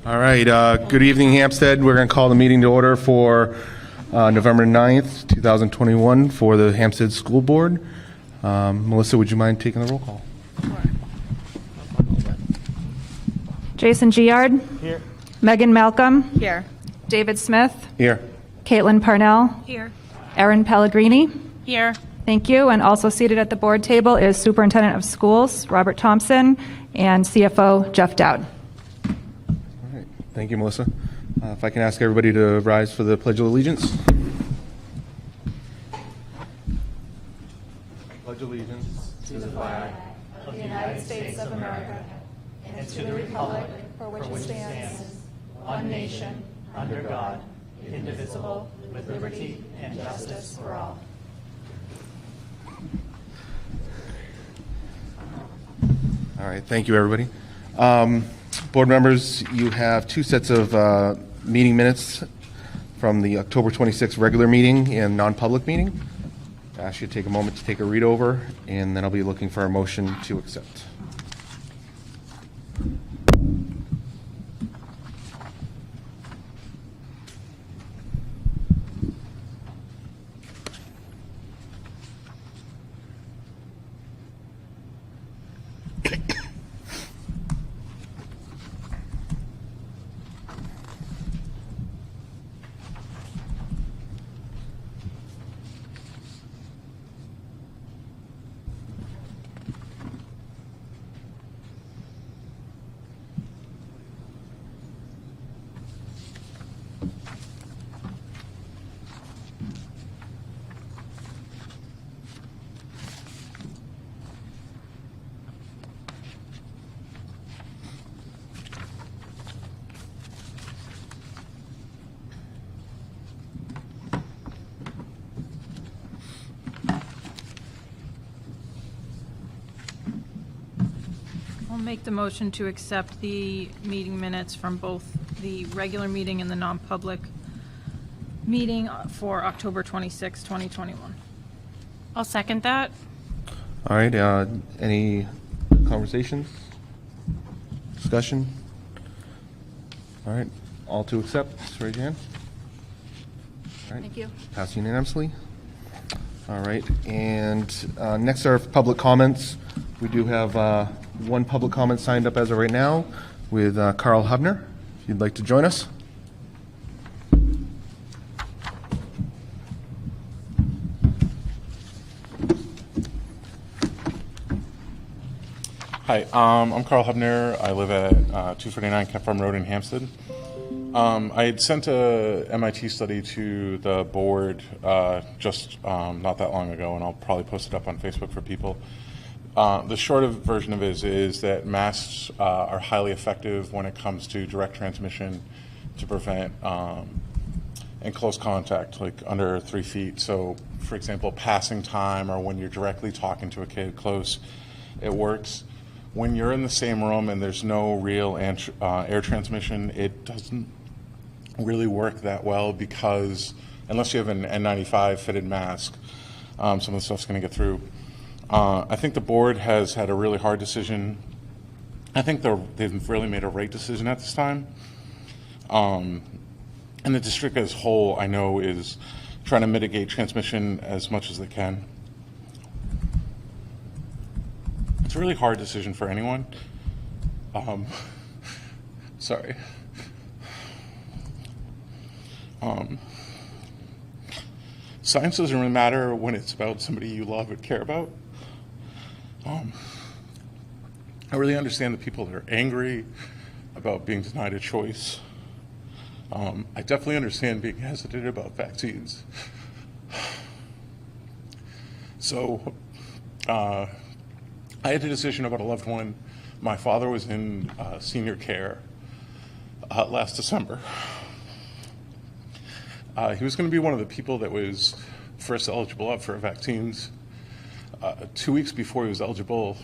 All right, good evening, Hampstead. We're going to call the meeting to order for November 9th, 2021 for the Hampstead School Board. Melissa, would you mind taking the roll call? Jason Giard. Here. Megan Malcolm. Here. David Smith. Here. Caitlin Parnell. Here. Erin Pellegrini. Here. Thank you. And also seated at the board table is Superintendent of Schools, Robert Thompson, and CFO, Jeff Dowd. All right, thank you, Melissa. If I can ask everybody to rise for the Pledge of Allegiance. Pledge allegiance To the flag of the United States of America and to the republic for which it stands, one nation, under God, indivisible, with liberty and justice for all. All right, thank you, everybody. Board members, you have two sets of meeting minutes from the October 26th regular meeting and non-public meeting. I ask you to take a moment to take a read over, and then I'll be looking for a motion to accept. I'll make the motion to accept the meeting minutes from both the regular meeting and the non-public meeting for October 26, 2021. I'll second that. All right, any conversations? Discussion? All right, all to accept, just raise your hand. All right. Thank you. Passed unanimously. All right, and next are public comments. We do have one public comment signed up as of right now with Carl Hubner. If you'd like to join us. Hi, I'm Carl Hubner. I live at 249 Kent Farm Road in Hampstead. I had sent a MIT study to the board just not that long ago, and I'll probably post it up on Facebook for people. The short version of it is that masks are highly effective when it comes to direct transmission to prevent and close contact, like under 3 feet. So, for example, passing time or when you're directly talking to a kid close, it works. When you're in the same room and there's no real air transmission, it doesn't really work that well because unless you have an N95 fitted mask, some of the stuff's going to get through. I think the board has had a really hard decision. I think they've really made a right decision at this time. And the district as a whole, I know, is trying to mitigate transmission as much as they can. It's a really hard decision for anyone. Sorry. Science doesn't really matter when it's about somebody you love and care about. I really understand the people that are angry about being denied a choice. I definitely understand being hesitant about vaccines. So I had a decision about a loved one. My father was in senior care last December. He was going to be one of the people that was first eligible up for vaccines. 2 weeks before he was eligible,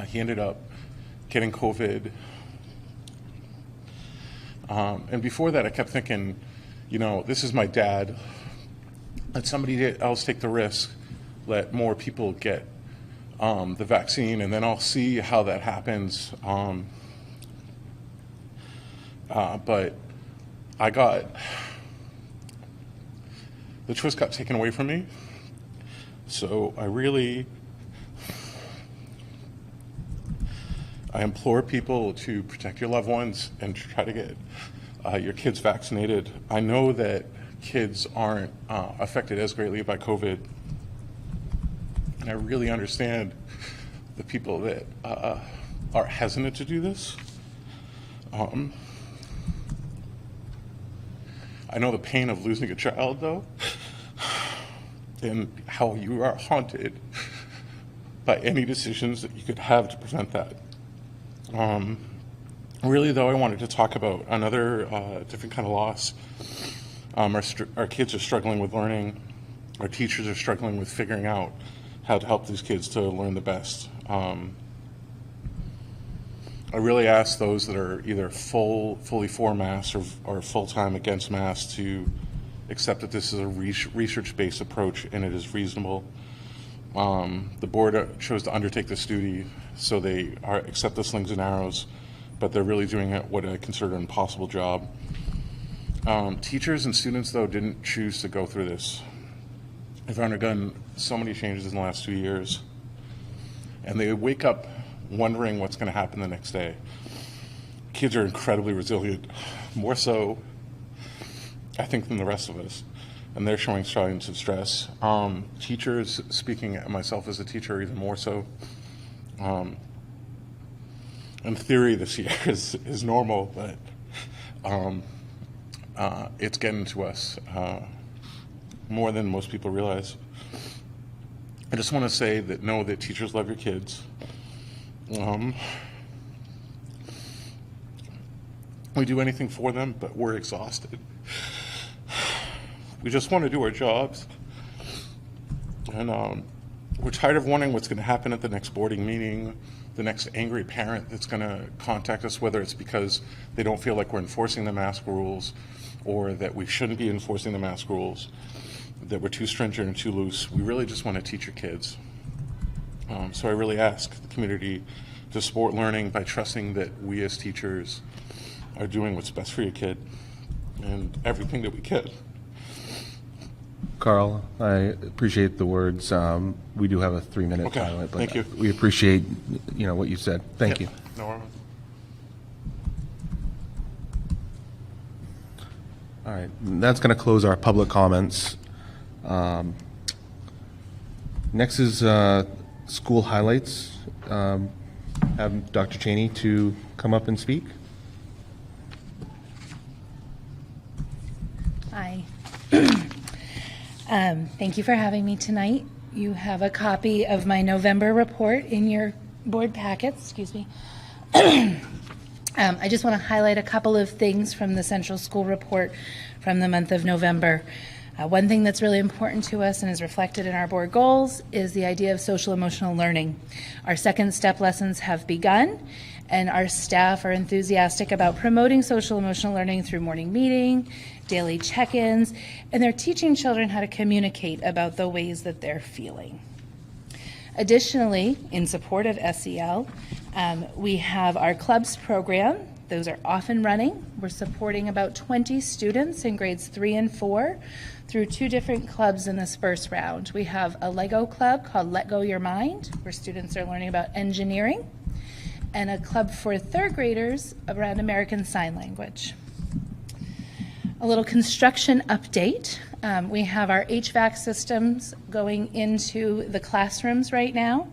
he ended up getting COVID. And before that, I kept thinking, you know, this is my dad. Let somebody else take the risk. Let more people get the vaccine, and then I'll see how that happens. But the choice got taken away from me. So I implore people to protect your loved ones and try to get your kids vaccinated. I know that kids aren't affected as greatly by COVID, and I really understand the people that are hesitant to do this. I know the pain of losing a child, though, and how you are haunted by any decisions that you could have to prevent that. Really, though, I wanted to talk about another different kind of loss. Our kids are struggling with learning. Our teachers are struggling with figuring out how to help these kids to learn the best. I really ask those that are either fully for masks or full-time against masks to accept that this is a research-based approach and it is reasonable. The board chose to undertake this duty, so they accept the slings and arrows, but they're really doing what I consider an impossible job. Teachers and students, though, didn't choose to go through this. They've undergone so many changes in the last 2 years, and they wake up wondering what's going to happen the next day. Kids are incredibly resilient, more so, I think, than the rest of us, and they're showing signs of stress. Teachers, speaking at myself as a teacher, even more so. In theory, this year is normal, but it's getting to us more than most people realize. I just want to say that know that teachers love your kids. We do anything for them, but we're exhausted. We just want to do our jobs. And we're tired of wondering what's going to happen at the next boarding meeting, the next angry parent that's going to contact us, whether it's because they don't feel like we're enforcing the mask rules or that we shouldn't be enforcing the mask rules, that we're too stringent and too loose. We really just want to teach your kids. So I really ask the community to support learning by trusting that we as teachers are doing what's best for your kid and everything that we can. Carl, I appreciate the words. We do have a 3-minute Okay, timeline, but thank you. we appreciate, what you said. Thank you. No worries. All right, that's going to close our public comments. Next is school highlights. Have Dr. Cheney to come up and speak. Hi. Thank you for having me tonight. You have a copy of my November report in your board packets. Excuse me. I just want to highlight a couple of things from the Central School Report from the month of November. One thing that's really important to us and is reflected in our board goals is the idea of social emotional learning. Our second step lessons have begun, and our staff are enthusiastic about promoting social emotional learning through morning meeting, daily check-ins, and they're teaching children how to communicate about the ways that they're feeling. Additionally, in support of SEL, we have our clubs program. Those are off and running. We're supporting about 20 students in grades 3 and 4 through 2 different clubs in this first round. We have a Lego club called Let Go Your Mind, where students are learning about engineering, and a club for 3rd graders around American Sign Language. A little construction update. We have our HVAC systems going into the classrooms right now.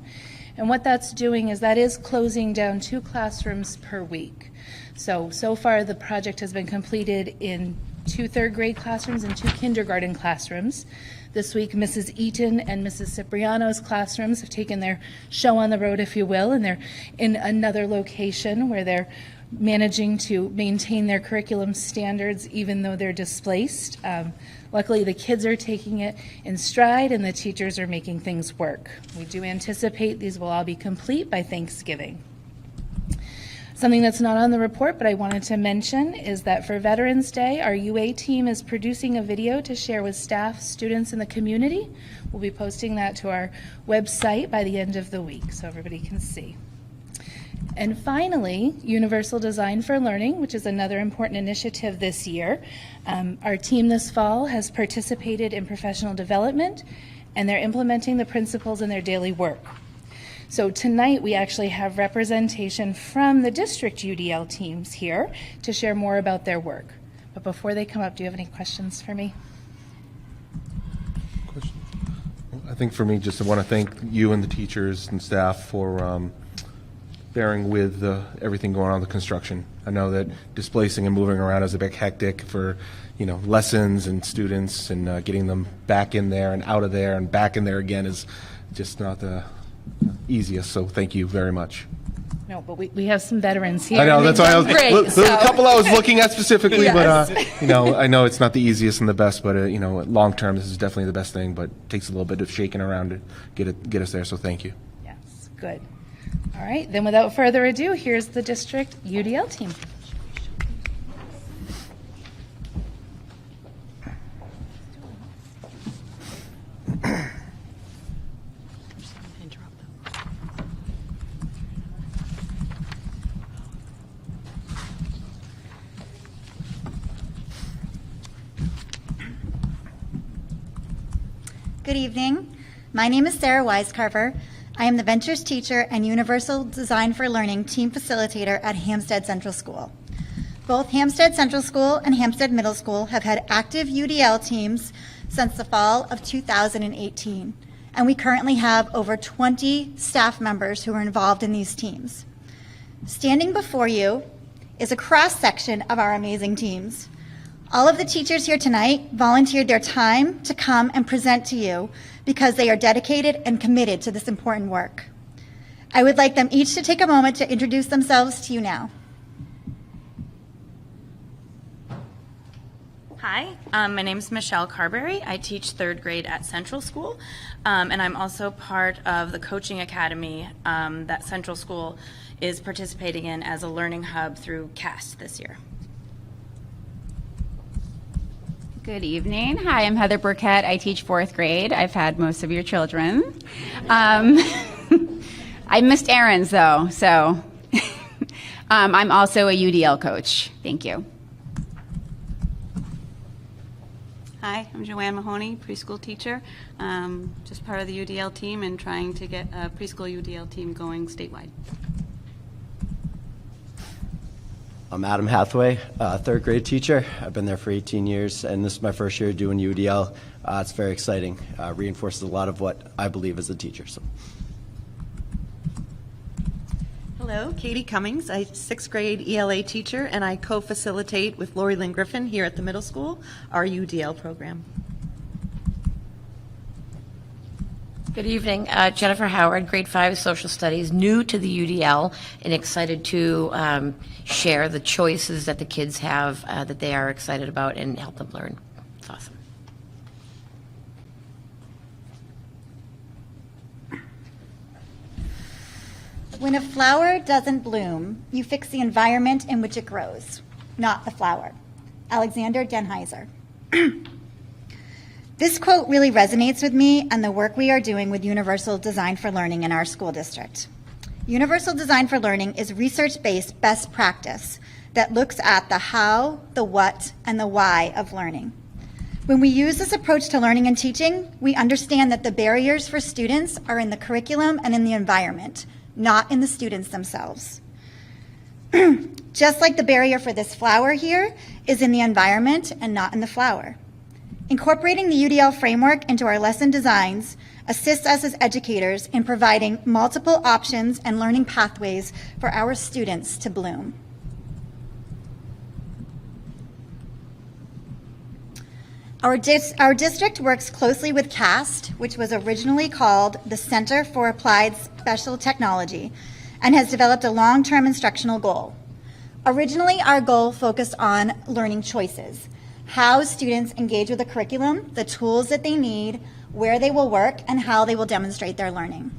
And what that's doing is that is closing down 2 classrooms per week. So far the project has been completed in 2 3rd grade classrooms and 2 kindergarten classrooms. This week, Mrs. Eaton and Mrs. Cipriano's classrooms have taken their show on the road, if you will, and they're in another location where they're managing to maintain their curriculum standards even though they're displaced. Luckily, the kids are taking it in stride and the teachers are making things work. We do anticipate these will all be complete by Thanksgiving. Something that's not on the report, but I wanted to mention, is that for Veterans Day, our UA team is producing a video to share with staff, students, and the community. We'll be posting that to our website by the end of the week so everybody can see. And finally, Universal Design for Learning, which is another important initiative this year. Our team this fall has participated in professional development, and they're implementing the principles in their daily work. So tonight, we actually have representation from the district UDL teams here to share more about their work. But before they come up, do you have any questions for me? I think for me, just I want to thank you and the teachers and staff for bearing with everything going on with the construction. I know that displacing and moving around is a bit hectic for, lessons and students, and getting them back in there and out of there and back in there again is just not the easiest. So thank you very much. No, but we have some veterans here. I know, and that's they've why I was, done great, there's a so- couple I was looking at specifically, Yes. but, I know it's not the easiest and the best, but, long term, this is definitely the best thing, but it takes a little bit of shaking around to get us there, so thank you. Yes, good. All right, then without further ado, here's the district UDL team. Good evening. My name is Sarah Weiscarver. I am the Ventures Teacher and Universal Design for Learning Team Facilitator at Hsd Central School. Both Hsd Central School and Hsd Middle School have had active UDL teams since the fall of 2018, and we currently have over 20 staff members who are involved in these teams. Standing before you is a cross-section of our amazing teams. All of the teachers here tonight volunteered their time to come and present to you because they are dedicated and committed to this important work. I would like them each to take a moment to introduce themselves to you now. Hi, my name is Michelle Carberry. I teach third grade at Central School, and I'm also part of the coaching academy that Central School is participating in as a learning hub through CAST this year. Good evening. Hi, I'm Heather Burkett. I teach fourth grade. I've had most of your children. I missed Aaron's though, so I'm also a UDL coach. Thank you. Hi, I'm Joanne Mahoney, preschool teacher, just part of the UDL team and trying to get a preschool UDL team going statewide. I'm Adam Hathaway, third grade teacher. I've been there for 18 years, and this is my first year doing UDL. It's very exciting. Reinforces a lot of what I believe as a teacher. So. Hello, Katie Cummings. I'm sixth grade ELA teacher, and I co-facilitate with Lori Lynn Griffin here at the middle school, our UDL program. Good evening. Jennifer Howard, grade 5 social studies, new to the UDL and excited to share the choices that the kids have that they are excited about and help them learn. It's awesome. When a flower doesn't bloom, you fix the environment in which it grows, not the flower. Alexander Denheiser. This quote really resonates with me and the work we are doing with Universal Design for Learning in our school district. Universal Design for Learning is research-based best practice that looks at the how, the what, and the why of learning. When we use this approach to learning and teaching, we understand that the barriers for students are in the curriculum and in the environment, not in the students themselves. Just like the barrier for this flower here is in the environment and not in the flower. Incorporating the UDL framework into our lesson designs assists us as educators in providing multiple options and learning pathways for our students to bloom. Our district works closely with CAST, which was originally called the Center for Applied Special Technology, and has developed a long-term instructional goal. Originally, our goal focused on learning choices, how students engage with the curriculum, the tools that they need, where they will work, and how they will demonstrate their learning.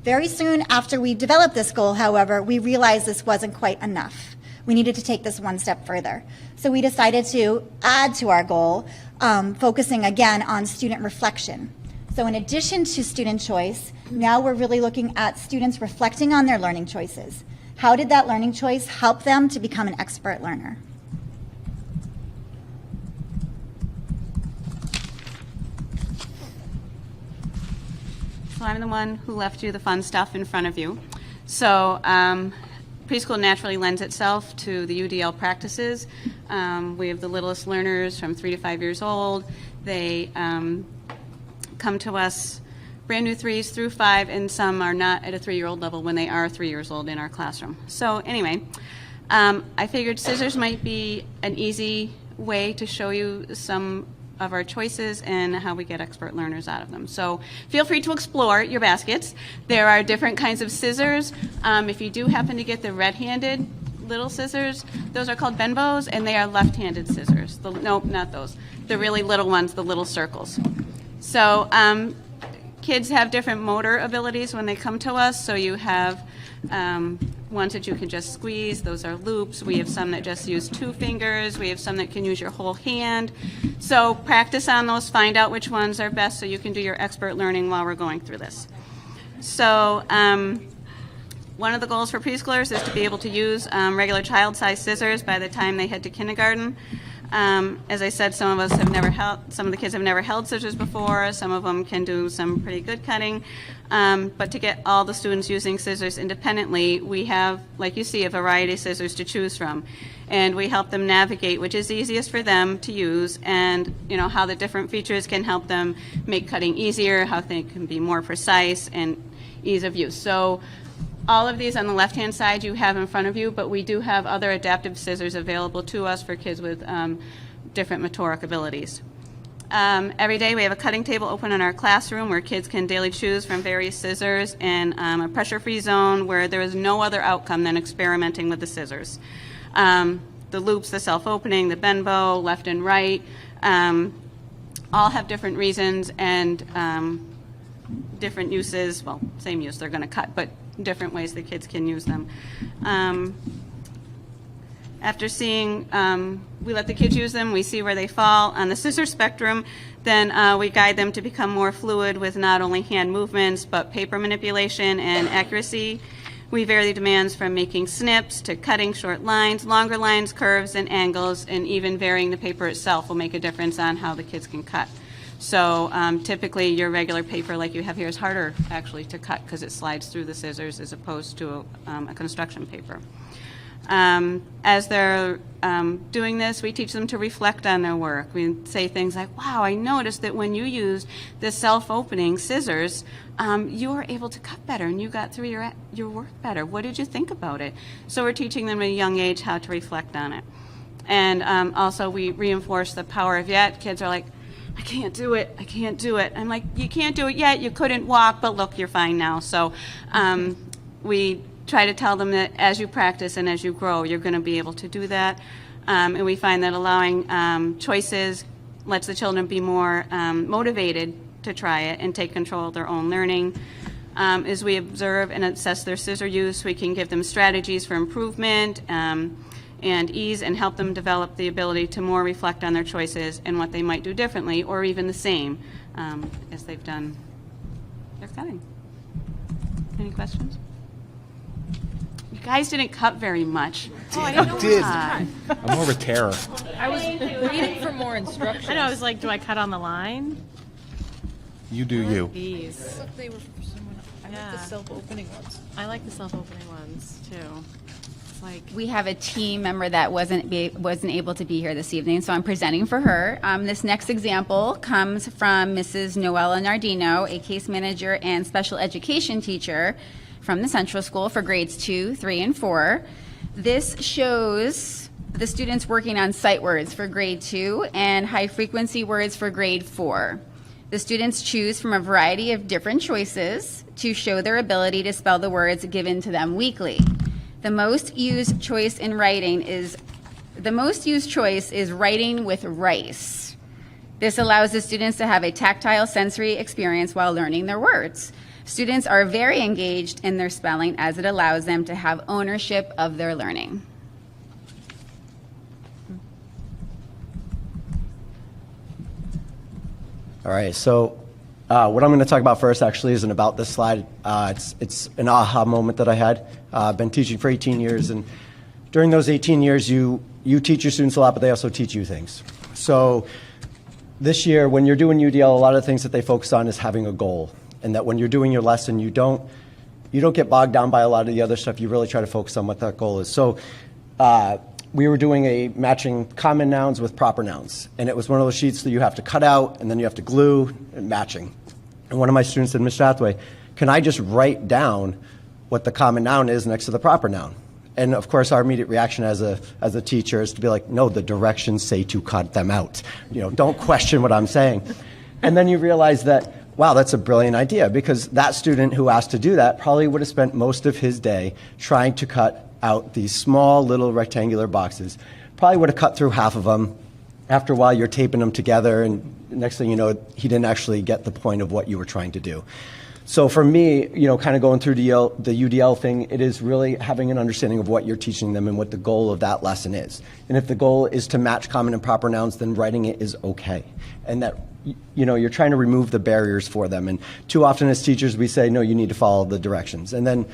Very soon after we developed this goal, however, we realized this wasn't quite enough. We needed to take this one step further. So we decided to add to our goal, focusing again on student reflection. So in addition to student choice, now we're really looking at students reflecting on their learning choices. How did that learning choice help them to become an expert learner? So I'm the one who left you the fun stuff in front of you. So preschool naturally lends itself to the UDL practices. We have the littlest learners from 3 to 5 years old. They come to us brand new 3s through 5, and some are not at a 3-year-old level when they are 3 years old in our classroom. So anyway, I figured scissors might be an easy way to show you some of our choices and how we get expert learners out of them. So feel free to explore your baskets. There are different kinds of scissors. If you do happen to get the red-handed little scissors, those are called Benbows, and they are left-handed scissors. Nope, not those. The really little ones, the little circles. So kids have different motor abilities when they come to us. So you have ones that you can just squeeze. Those are loops. We have some that just use 2 fingers. We have some that can use your whole hand. So practice on those. Find out which ones are best so you can do your expert learning while we're going through this. So one of the goals for preschoolers is to be able to use regular child-sized scissors by the time they head to kindergarten. As I said, some of the kids have never held scissors before. Some of them can do some pretty good cutting. But to get all the students using scissors independently, we have, like you see, a variety of scissors to choose from. And we help them navigate which is easiest for them to use, and how the different features can help them make cutting easier, how they can be more precise, and ease of use. So all of these on the left-hand side you have in front of you, but we do have other adaptive scissors available to us for kids with different motoric abilities. Every day we have a cutting table open in our classroom where kids can daily choose from various scissors, and a pressure-free zone where there is no other outcome than experimenting with the scissors. The loops, the self-opening, the Benbow, left and right, all have different reasons and different uses. Well, same use, they're going to cut, but different ways the kids can use them. After seeing, we let the kids use them, we see where they fall on the scissor spectrum, then we guide them to become more fluid with not only hand movements, but paper manipulation and accuracy. We vary the demands from making snips to cutting short lines, longer lines, curves, and angles, and even varying the paper itself will make a difference on how the kids can cut. So typically your regular paper like you have here is harder actually to cut because it slides through the scissors as opposed to a construction paper. As they're doing this, we teach them to reflect on their work. We say things like, wow, I noticed that when you used the self-opening scissors, you were able to cut better and you got through your work better. What did you think about it? So we're teaching them at a young age how to reflect on it. And also we reinforce the power of yet. Kids are like, I can't do it, I can't do it. I'm like, you can't do it yet, you couldn't walk, but look, you're fine now. So we try to tell them that as you practice and as you grow, you're going to be able to do that. And we find that allowing choices lets the children be more motivated to try it and take control of their own learning. As we observe and assess their scissor use, we can give them strategies for improvement and ease and help them develop the ability to more reflect on their choices and what they might do differently or even the same as they've done their cutting. Any questions? You guys didn't cut very much. I did. I'm more of a terror. I was waiting for more instructions. I know, I was like, do I cut on the line? You do you. These. Look, they were for someone else. I like the Yeah. self-opening ones. I like the self-opening ones, too. It's like, We have a team member that wasn't able to be here this evening, so I'm presenting for her. This next example comes from Mrs. Noella Nardino, a case manager and special education teacher from the Central School for grades 2, 3, and 4. This shows the students working on sight words for grade 2 and high-frequency words for grade 4. The students choose from a variety of different choices to show their ability to spell the words given to them weekly. The most used choice is writing with rice. This allows the students to have a tactile sensory experience while learning their words. Students are very engaged in their spelling as it allows them to have ownership of their learning. All right, so What I'm going to talk about first actually isn't about this slide. It's an aha moment that I had. I've been teaching for 18 years, and during those 18 years, you teach your students a lot, but they also teach you things. So this year, when you're doing UDL, a lot of the things that they focus on is having a goal, and that when you're doing your lesson, you don't get bogged down by a lot of the other stuff. You really try to focus on what that goal is. So we were doing a matching common nouns with proper nouns, and it was one of those sheets that you have to cut out, and then you have to glue and matching. And one of my students said, Ms. Hathaway, can I just write down what the common noun is next to the proper noun? And of course, our immediate reaction as a teacher is to be like, no, the directions say to cut them out. Don't question what I'm saying. And then you realize that, wow, that's a brilliant idea, because that student who asked to do that probably would have spent most of his day trying to cut out these small little rectangular boxes. Probably would have cut through half of them. After a while, you're taping them together, and next thing you know, he didn't actually get the point of what you were trying to do. So for me, kind of going through the UDL thing, it is really having an understanding of what you're teaching them and what the goal of that lesson is. And if the goal is to match common and proper nouns, then writing it is okay. And that, you're trying to remove the barriers for them. And too often as teachers, we say, no, you need to follow the directions. And then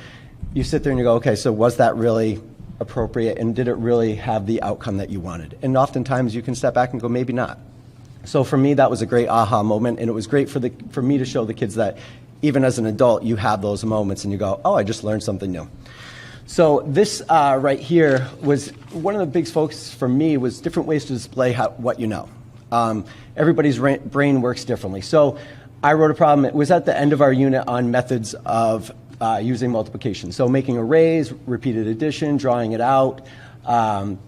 you sit there and you go, okay, so was that really appropriate, and did it really have the outcome that you wanted? And oftentimes you can step back and go, maybe not. So for me, that was a great aha moment, and it was great for me to show the kids that even as an adult, you have those moments and you go, oh, I just learned something new. So this right here was one of the big focuses for me, was different ways to display what you know. Everybody's brain works differently. So I wrote a problem. It was at the end of our unit on methods of using multiplication. So making arrays, repeated addition, drawing it out, and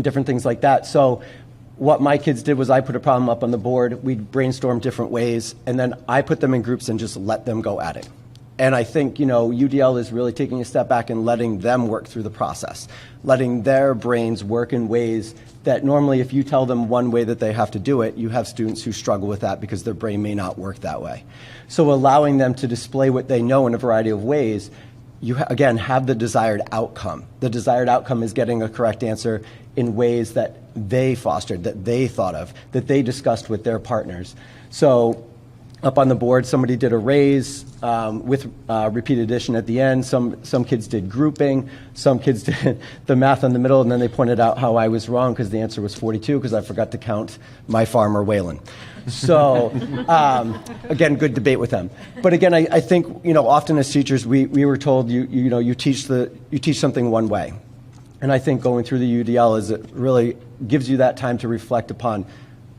different things like that. So what my kids did was I put a problem up on the board. We'd brainstorm different ways, and then I put them in groups and just let them go at it. And I think, UDL is really taking a step back and letting them work through the process, letting their brains work in ways that normally if you tell them one way that they have to do it, you have students who struggle with that because their brain may not work that way. So allowing them to display what they know in a variety of ways, you again have the desired outcome. The desired outcome is getting a correct answer in ways that they fostered, that they thought of, that they discussed with their partners. So up on the board, somebody did arrays with repeated addition at the end. Some kids did grouping. Some kids did the math in the middle, and then they pointed out how I was wrong because the answer was 42 because I forgot to count my farmer Waylon. So again, good debate with them. But again, I think often as teachers we were told you teach something one way, and I think going through the UDL is it really gives you that time to reflect upon,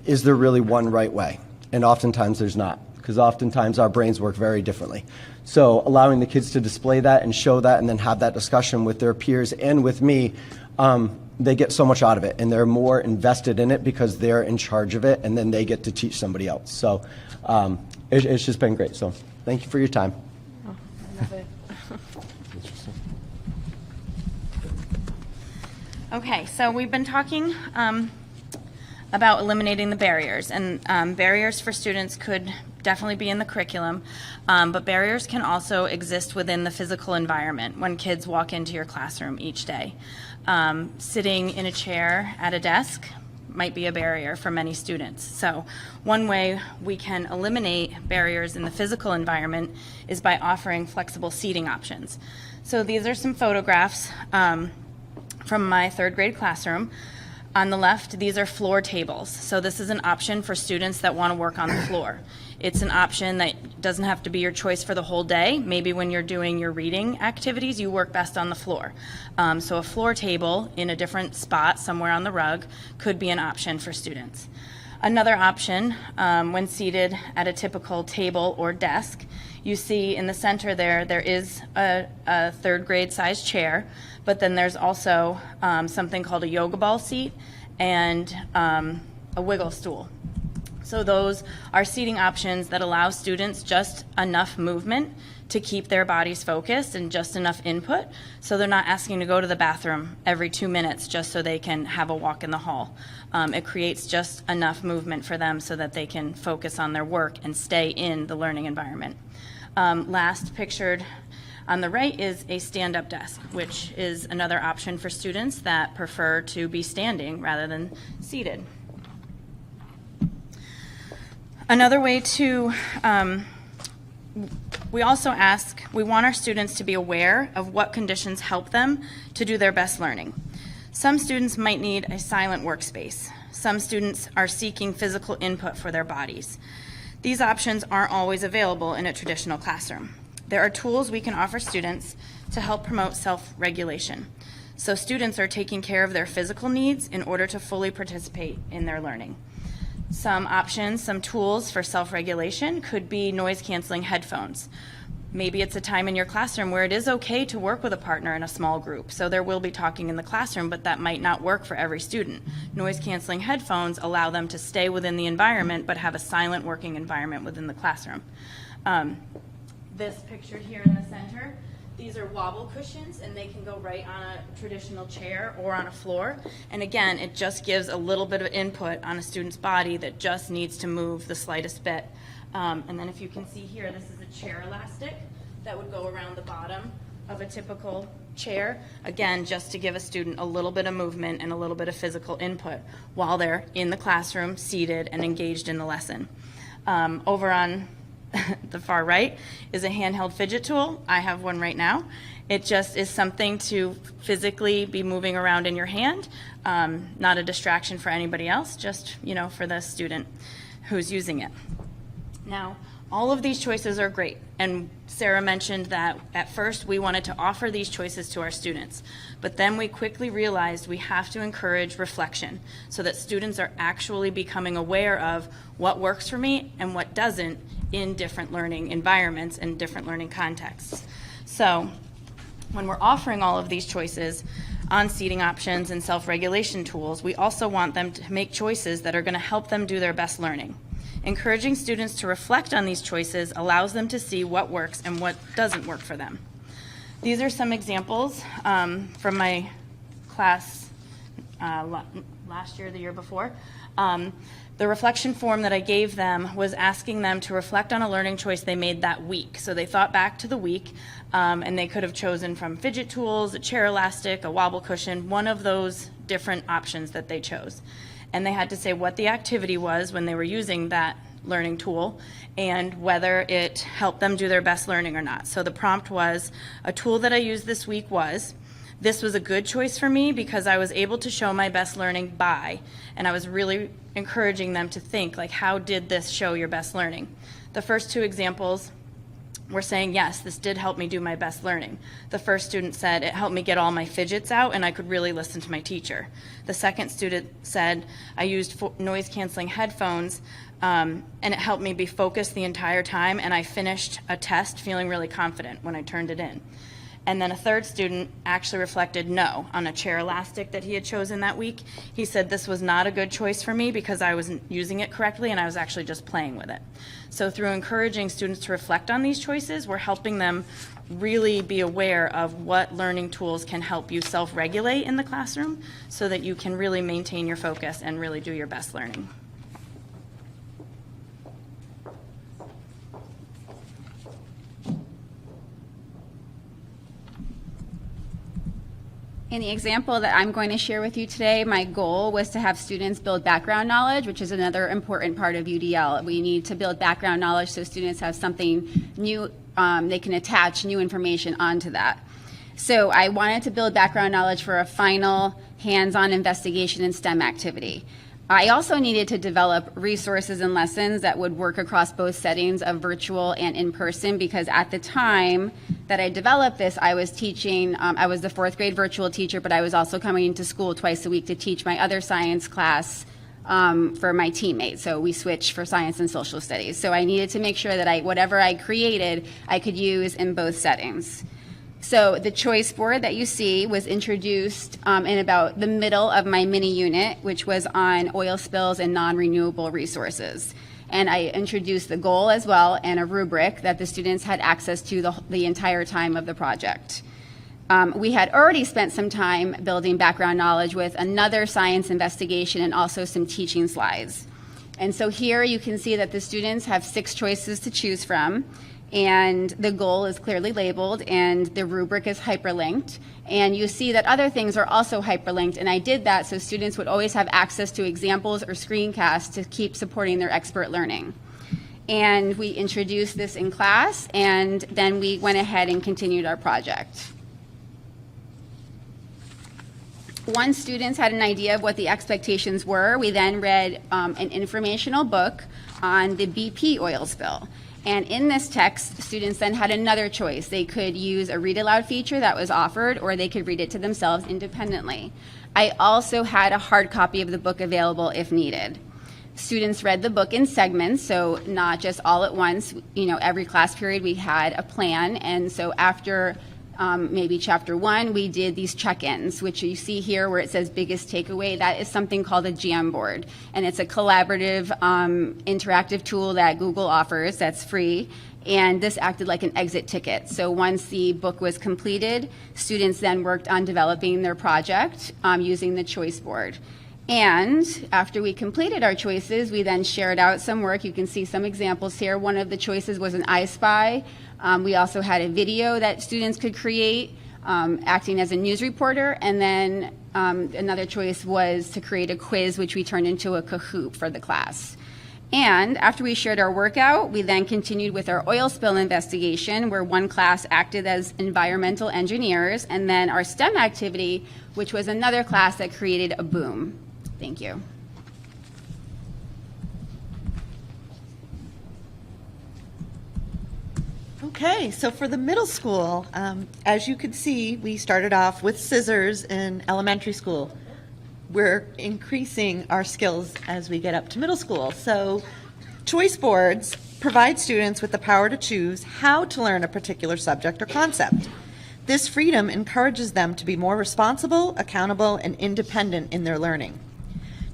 is there really one right way? And oftentimes there's not, because oftentimes our brains work very differently. So allowing the kids to display that and show that and then have that discussion with their peers and with me, they get so much out of it, and they're more invested in it because they're in charge of it, and then they get to teach somebody else. So it's just been great. So thank you for your time. Oh, I love it. Okay, so we've been talking about eliminating the barriers, and barriers for students could definitely be in the curriculum, but barriers can also exist within the physical environment when kids walk into your classroom each day. Sitting in a chair at a desk might be a barrier for many students. So one way we can eliminate barriers in the physical environment is by offering flexible seating options. So these are some photographs from my third grade classroom. On the left, these are floor tables. So this is an option for students that want to work on the floor. It's an option that doesn't have to be your choice for the whole day. Maybe when you're doing your reading activities, you work best on the floor. So a floor table in a different spot somewhere on the rug could be an option for students. Another option, when seated at a typical table or desk, you see in the center there is a third grade size chair, but then there's also something called a yoga ball seat and a wiggle stool. So those are seating options that allow students just enough movement to keep their bodies focused and just enough input, so they're not asking to go to the bathroom every 2 minutes just so they can have a walk in the hall. It creates just enough movement for them so that they can focus on their work and stay in the learning environment. Last pictured on the right is a stand-up desk, which is another option for students that prefer to be standing rather than seated. Another way to, we also we want our students to be aware of what conditions help them to do their best learning. Some students might need a silent workspace. Some students are seeking physical input for their bodies. These options aren't always available in a traditional classroom. There are tools we can offer students to help promote self-regulation. So students are taking care of their physical needs in order to fully participate in their learning. Some options, some tools for self-regulation could be noise-canceling headphones. Maybe it's a time in your classroom where it is okay to work with a partner in a small group. So there will be talking in the classroom, but that might not work for every student. Noise-canceling headphones allow them to stay within the environment but have a silent working environment within the classroom. This pictured here in the center, these are wobble cushions, and they can go right on a traditional chair or on a floor. And again, it just gives a little bit of input on a student's body that just needs to move the slightest bit. And then if you can see here, this is a chair elastic that would go around the bottom of a typical chair. Again, just to give a student a little bit of movement and a little bit of physical input while they're in the classroom, seated and engaged in the lesson. Over on the far right is a handheld fidget tool. I have one right now. It just is something to physically be moving around in your hand, not a distraction for anybody else, just, for the student who's using it. Now, all of these choices are great, and Sarah mentioned that at first we wanted to offer these choices to our students, but then we quickly realized we have to encourage reflection so that students are actually becoming aware of what works for me and what doesn't in different learning environments and different learning contexts. So when we're offering all of these choices on seating options and self-regulation tools, we also want them to make choices that are going to help them do their best learning. Encouraging students to reflect on these choices allows them to see what works and what doesn't work for them. These are some examples from my class last year, the year before. The reflection form that I gave them was asking them to reflect on a learning choice they made that week. So they thought back to the week, and they could have chosen from fidget tools, a chair elastic, a wobble cushion, one of those different options that they chose. And they had to say what the activity was when they were using that learning tool and whether it helped them do their best learning or not. So the prompt was, a tool that I used this week was, this was a good choice for me because I was able to show my best learning by, and I was really encouraging them to think, like, how did this show your best learning? The first two examples were saying, yes, this did help me do my best learning. The first student said, it helped me get all my fidgets out and I could really listen to my teacher. The second student said, I used noise-canceling headphones and it helped me be focused the entire time, and I finished a test feeling really confident when I turned it in. And then a third student actually reflected no on a chair elastic that he had chosen that week. He said, this was not a good choice for me because I wasn't using it correctly and I was actually just playing with it. So through encouraging students to reflect on these choices, we're helping them really be aware of what learning tools can help you self-regulate in the classroom so that you can really maintain your focus and really do your best learning. In the example that I'm going to share with you today, my goal was to have students build background knowledge, which is another important part of UDL. We need to build background knowledge so students have something new, they can attach new information onto that. So I wanted to build background knowledge for a final hands-on investigation in STEM activity. I also needed to develop resources and lessons that would work across both settings of virtual and in-person, because at the time that I developed this, I was teaching, I was the 4th grade virtual teacher, but I was also coming into school twice a week to teach my other science class for my teammates. So we switched for science and social studies. So I needed to make sure that whatever I created, I could use in both settings. So the choice board that you see was introduced in about the middle of my mini unit, which was on oil spills and non-renewable resources. And I introduced the goal as well and a rubric that the students had access to the entire time of the project. We had already spent some time building background knowledge with another science investigation and also some teaching slides. And so here you can see that the students have 6 choices to choose from. And the goal is clearly labeled and the rubric is hyperlinked. And you see that other things are also hyperlinked, and I did that so students would always have access to examples or screencasts to keep supporting their expert learning. and we introduced this in class, and then we went ahead and continued our project. Once students had an idea of what the expectations were, we then read an informational book on the BP oil spill. And in this text, students then had another choice. They could use a read aloud feature that was offered, or they could read it to themselves independently. I also had a hard copy of the book available if needed. Students read the book in segments, so not just all at once. You know, every class period we had a plan, and so after maybe chapter 1, we did these check-ins, which you see here where it says biggest takeaway. That is something called a Jamboard, and it's a collaborative interactive tool that Google offers that's free, and this acted like an exit ticket. So once the book was completed, students then worked on developing their project using the choice board. And after we completed our choices, we then shared out some work. You can see some examples here. One of the choices was an I Spy. We also had a video that students could create acting as a news reporter. And then another choice was to create a quiz, which we turned into a Kahoot for the class. And after we shared our workout, we then continued with our oil spill investigation, where one class acted as environmental engineers, and then our STEM activity, which was another class that created a boom. Thank you. Okay, so for the middle school, as you can see, we started off with scissors in elementary school. We're increasing our skills as we get up to middle school. So choice boards provide students with the power to choose how to learn a particular subject or concept. This freedom encourages them to be more responsible, accountable, and independent in their learning.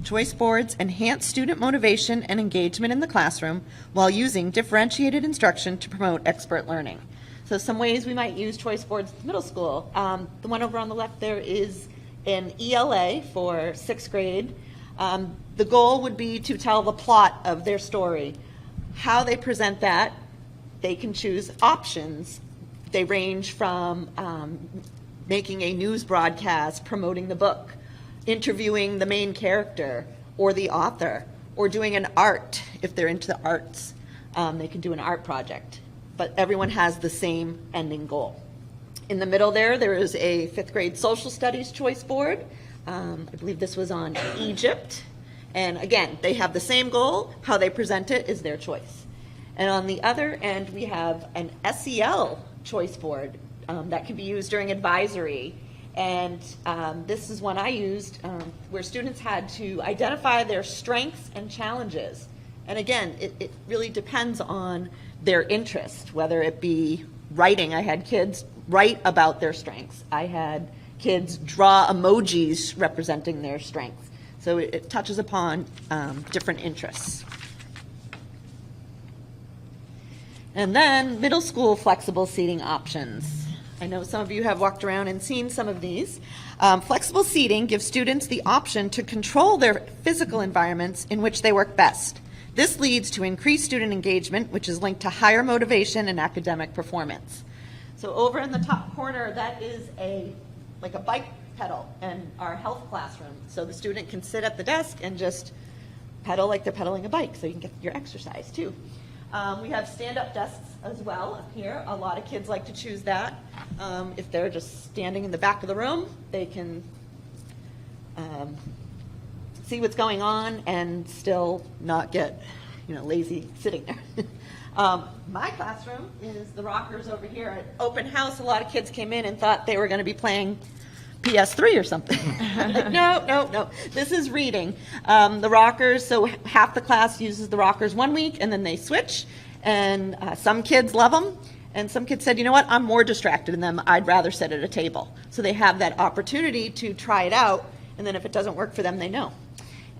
Choice boards enhance student motivation and engagement in the classroom while using differentiated instruction to promote expert learning. So some ways we might use choice boards in middle school. The one over on the left there is an ELA for 6th grade. The goal would be to tell the plot of their story. How they present that, they can choose options. They range from making a news broadcast promoting the book, interviewing the main character or the author, or doing an art. If they're into the arts, they can do an art project. But everyone has the same ending goal. In the middle there is a 5th grade social studies choice board. I believe this was on Egypt. And again, they have the same goal. How they present it is their choice. And on the other end, we have an SEL choice board that can be used during advisory. And this is one I used where students had to identify their strengths and challenges. And again, it really depends on their interest, whether it be writing. I had kids write about their strengths. I had kids draw emojis representing their strengths. So it touches upon different interests. And then middle school flexible seating options. I know some of you have walked around and seen some of these. Flexible seating gives students the option to control their physical environments in which they work best. This leads to increased student engagement, which is linked to higher motivation and academic performance. So over in the top corner, that is like a bike pedal in our health classroom. So the student can sit at the desk and just pedal like they're pedaling a bike, so you can get your exercise too. We have stand-up desks as well up here. A lot of kids like to choose that. If they're just standing in the back of the room, they can see what's going on and still not get, lazy sitting there. My classroom is the rockers over here. At open house, a lot of kids came in and thought they were going to be playing PS3 or something. No. This is reading. The rockers, so half the class uses the rockers 1 week and then they switch. And some kids love them. And some kids said, you know what, I'm more distracted in them. I'd rather sit at a table. So they have that opportunity to try it out. And then if it doesn't work for them, they know.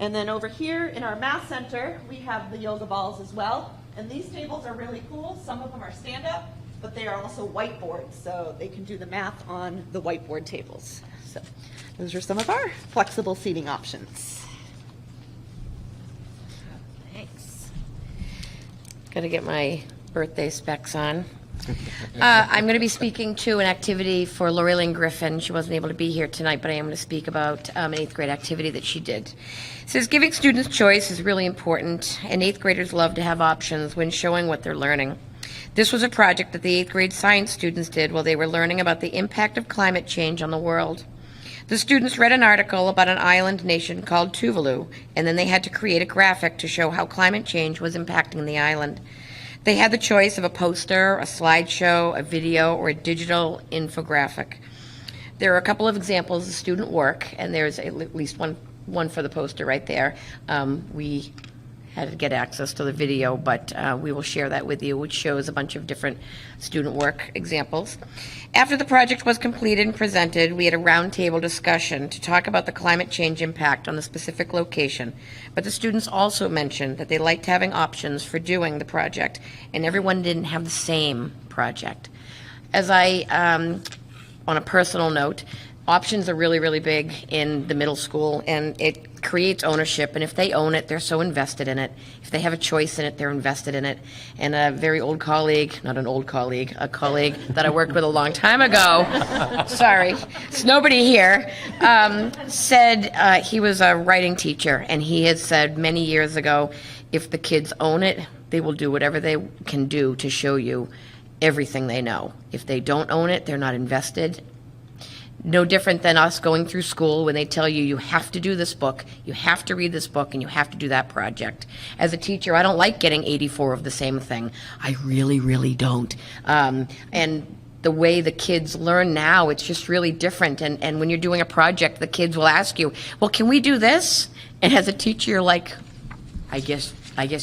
And then over here in our math center, we have the yoga balls as well. And these tables are really cool. Some of them are stand-up, but they are also whiteboards, so they can do the math on the whiteboard tables. So those are some of our flexible seating options. Thanks. Got to get my birthday specs on. I'm going to be speaking to an activity for Lori Lynn Griffin. She wasn't able to be here tonight, but I am going to speak about an 8th grade activity that she did. It says giving students choice is really important, and 8th graders love to have options when showing what they're learning. This was a project that the 8th grade science students did while they were learning about the impact of climate change on the world. The students read an article about an island nation called Tuvalu, and then they had to create a graphic to show how climate change was impacting the island. They had the choice of a poster, a slideshow, a video, or a digital infographic. There are a couple of examples of student work, and there's at least one for the poster right there. We had to get access to the video, but we will share that with you, which shows a bunch of different student work examples. After the project was completed and presented, we had a roundtable discussion to talk about the climate change impact on the specific location, but the students also mentioned that they liked having options for doing the project, and everyone didn't have the same project. As on a personal note, options are really, really big in the middle school, and it creates ownership. And if they own it, they're so invested in it. If they have a choice in it, they're invested in it. And a very old colleague, not an old colleague, a colleague that I worked with a long time ago, sorry, it's nobody here, said he was a writing teacher, and he had said many years ago, if the kids own it, they will do whatever they can do to show you everything they know. If they don't own it, they're not invested. No different than us going through school when they tell you, you have to do this book, you have to read this book, and you have to do that project. As a teacher, I don't like getting 84 of the same thing. I really, really don't. And the way the kids learn now, it's just really different. And when you're doing a project, the kids will ask you, well, can we do this? And as a teacher, you're like, I guess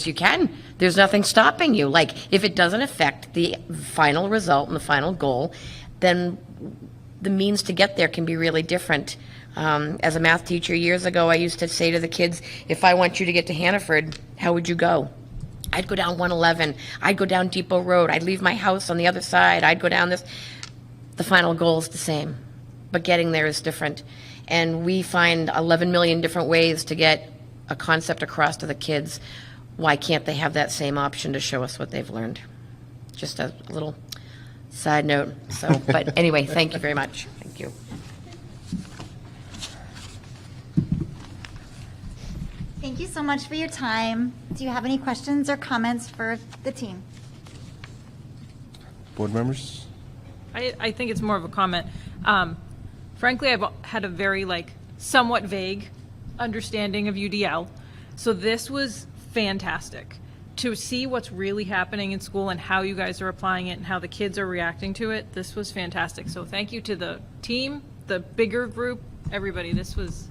you can. There's nothing stopping you. Like, if it doesn't affect the final result and the final goal, then the means to get there can be really different. As a math teacher years ago, I used to say to the kids, if I want you to get to Hannaford, how would you go? I'd go down 111. I'd go down Depot Road. I'd leave my house on the other side. I'd go down this. The final goal is the same, but getting there is different. And we find 11 million different ways to get a concept across to the kids. Why can't they have that same option to show us what they've learned? Just a little side note. So, but anyway, thank you very much. Thank you. Thank you so much for your time. Do you have any questions or comments for the team? Board members? I think it's more of a comment. Frankly, I've had a very somewhat vague understanding of UDL. So this was fantastic. To see what's really happening in school and how you guys are applying it and how the kids are reacting to it, this was fantastic. So thank you to the team, the bigger group, everybody. This was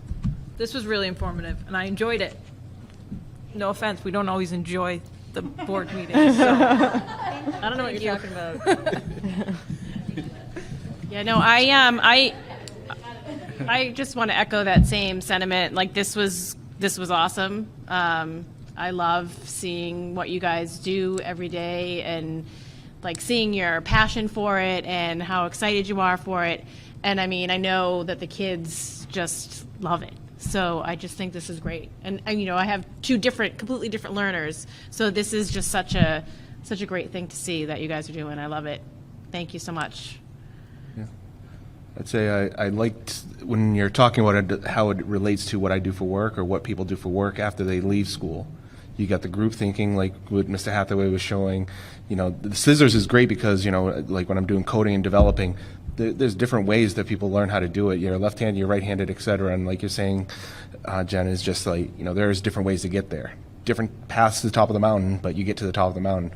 really informative, and I enjoyed it. No offense, we don't always enjoy the board meetings. So. I don't know what you're talking about. Yeah, no, I just want to echo that same sentiment. Like, this was awesome. I love seeing what you guys do every day, and seeing your passion for it and how excited you are for it. And I mean, I know that the kids just love it. So I just think this is great. And I have two completely different learners. So this is just such a great thing to see that you guys are doing. I love it. Thank you so much. Yeah. I'd say I liked when you're talking about how it relates to what I do for work or what people do for work after they leave school. You got the group thinking, like what Mr. Hathaway was showing. The scissors is great because, like when I'm doing coding and developing, there's different ways that people learn how to do it. You're left-handed, you're right-handed, et cetera. And like you're saying, Jen, is just there's different ways to get there. Different paths to the top of the mountain, but you get to the top of the mountain.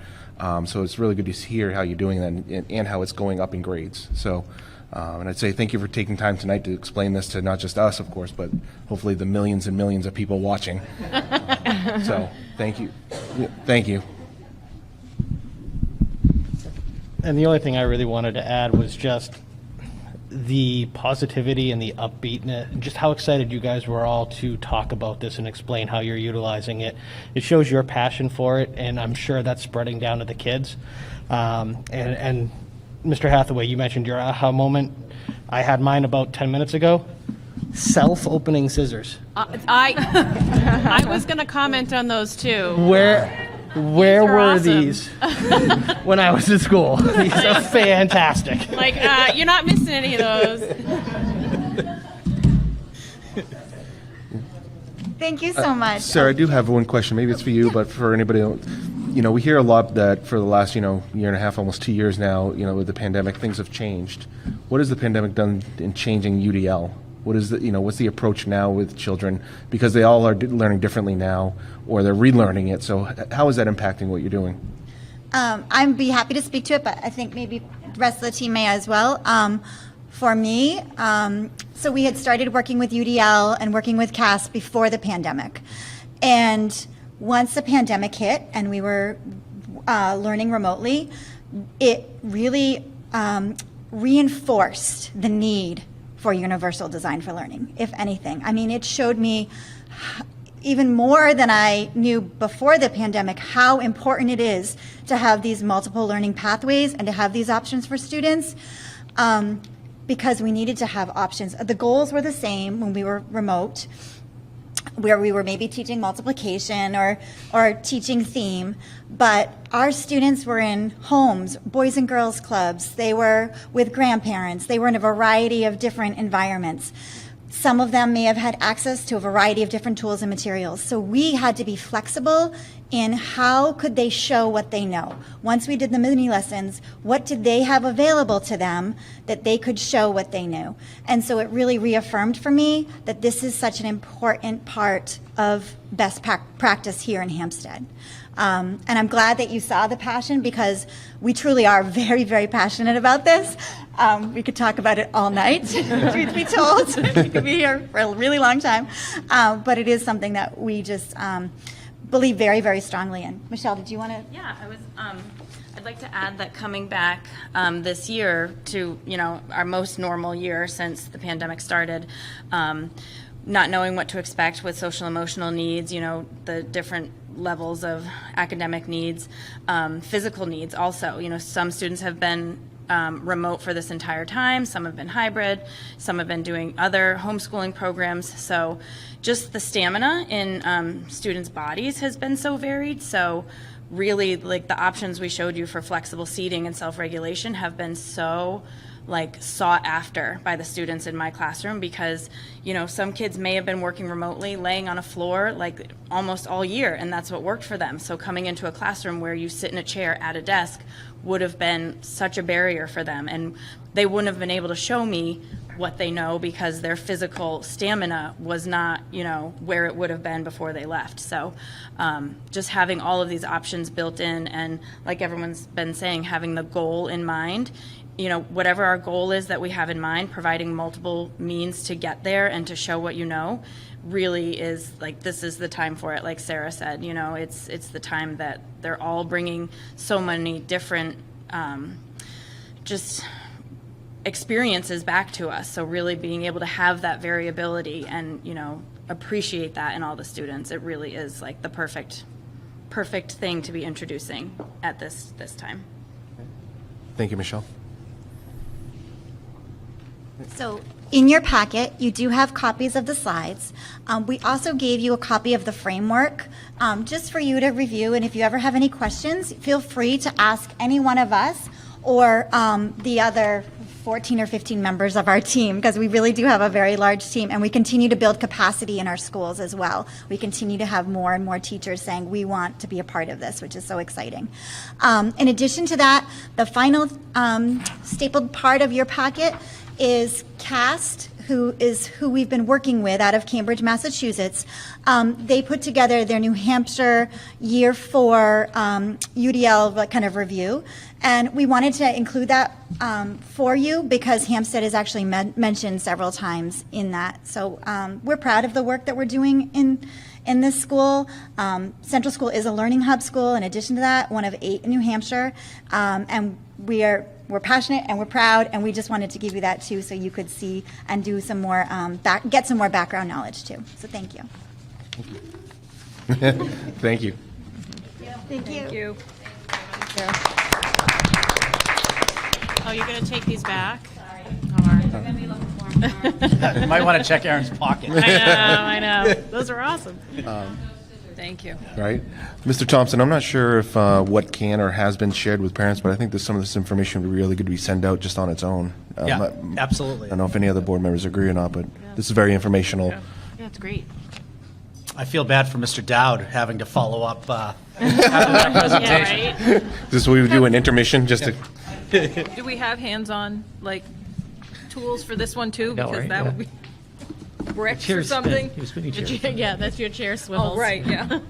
So it's really good to hear how you're doing that and how it's going up in grades. So, and I'd say thank you for taking time tonight to explain this to not just us, of course, but hopefully the millions and millions of people watching. So thank you. Thank you. And the only thing I really wanted to add was just the positivity and the upbeatness, and just how excited you guys were all to talk about this and explain how you're utilizing it. It shows your passion for it, and I'm sure that's spreading down to the kids. And Mr. Hathaway, you mentioned your aha moment. I had mine about 10 minutes ago. Self-opening scissors. I was going to comment on those too. Where These are were awesome. these when I was in school? These are fantastic. Like, you're not missing any of those. Thank you so much. Sarah, I do have one question. Maybe it's for you, but for anybody else. We hear a lot that for the last, year and a half, almost 2 years now, with the pandemic, things have changed. What has the pandemic done in changing UDL? What is what's the approach now with children? Because they all are learning differently now, or they're relearning it. So how is that impacting what you're doing? I'd be happy to speak to it, but I think maybe the rest of the team may as well. For me, so we had started working with UDL and working with CAS before the pandemic. And once the pandemic hit and we were learning remotely, it really reinforced the need for universal design for learning, if anything. I mean, it showed me even more than I knew before the pandemic how important it is to have these multiple learning pathways and to have these options for students. Because we needed to have options. The goals were the same when we were remote, where we were maybe teaching multiplication or teaching theme, but our students were in homes, boys and girls clubs, they were with grandparents, they were in a variety of different environments. Some of them may have had access to a variety of different tools and materials. So we had to be flexible in how could they show what they know. Once we did the mini lessons, what did they have available to them that they could show what they knew? And so it really reaffirmed for me that this is such an important part of best practice here in Hampstead. And I'm glad that you saw the passion because we truly are very, very passionate about this. We could talk about it all night, truth be told. We could be here for a really long time. But it is something that we just believe very, very strongly in. Michelle, did you want to? Yeah, I'd like to add that coming back this year to, our most normal year since the pandemic started, not knowing what to expect with social emotional needs, the different levels of academic needs, physical needs also. Some students have been remote for this entire time, some have been hybrid, some have been doing other homeschooling programs. So just the stamina in students' bodies has been so varied. So really, like, the options we showed you for flexible seating and self-regulation have been so sought after by the students in my classroom because, some kids may have been working remotely, laying on a floor almost all year, and that's what worked for them. So coming into a classroom where you sit in a chair at a desk would have been such a barrier for them, and they wouldn't have been able to show me what they know because their physical stamina was not, where it would have been before they left. So just having all of these options built in, and like everyone's been saying, having the goal in mind, whatever our goal is that we have in mind, providing multiple means to get there and to show what you know really is this is the time for it. Like Sarah said, it's the time that they're all bringing so many different just experiences back to us. So really being able to have that variability and, appreciate that in all the students, it really is the perfect thing to be introducing at this time. Thank you, Michelle. So in your packet, you do have copies of the slides. We also gave you a copy of the framework just for you to review. And if you ever have any questions, feel free to ask any one of us or the other 14 or 15 members of our team, because we really do have a very large team, and we continue to build capacity in our schools as well. We continue to have more and more teachers saying we want to be a part of this, which is so exciting. In addition to that, the final stapled part of your packet is CAST, who we've been working with out of Cambridge, Massachusetts. They put together their New Hampshire Year 4 UDL kind of review, and we wanted to include that for you because Hampstead is actually mentioned several times in that. So we're proud of the work that we're doing in this school. Central School is a learning hub school. In addition to that, one of 8 in New Hampshire, and we're passionate and we're proud, and we just wanted to give you that too so you could see and do some more, get some more background knowledge too. So thank you. Thank you. Thank you. Oh, you're going to take these back? You might want to check Aaron's pocket. I know. Those are awesome. Thank you. Right? Mr. Thompson, I'm not sure if what can or has been shared with parents, but I think that some of this information would be really good to be sent out just on its own. Yeah, absolutely. I don't know if any other board members agree or not, but this is very informational. Yeah, it's great. I feel bad for Mr. Dowd having to follow up after that presentation. Yeah, right? This we would do an intermission just to. Do we have hands-on, like, tools for this one too? No, Because right, that yeah. would be bricks or Chair spin. something? He was spinning Your chairs. chair- Yeah, that's your chair swivels. Oh, right, yeah.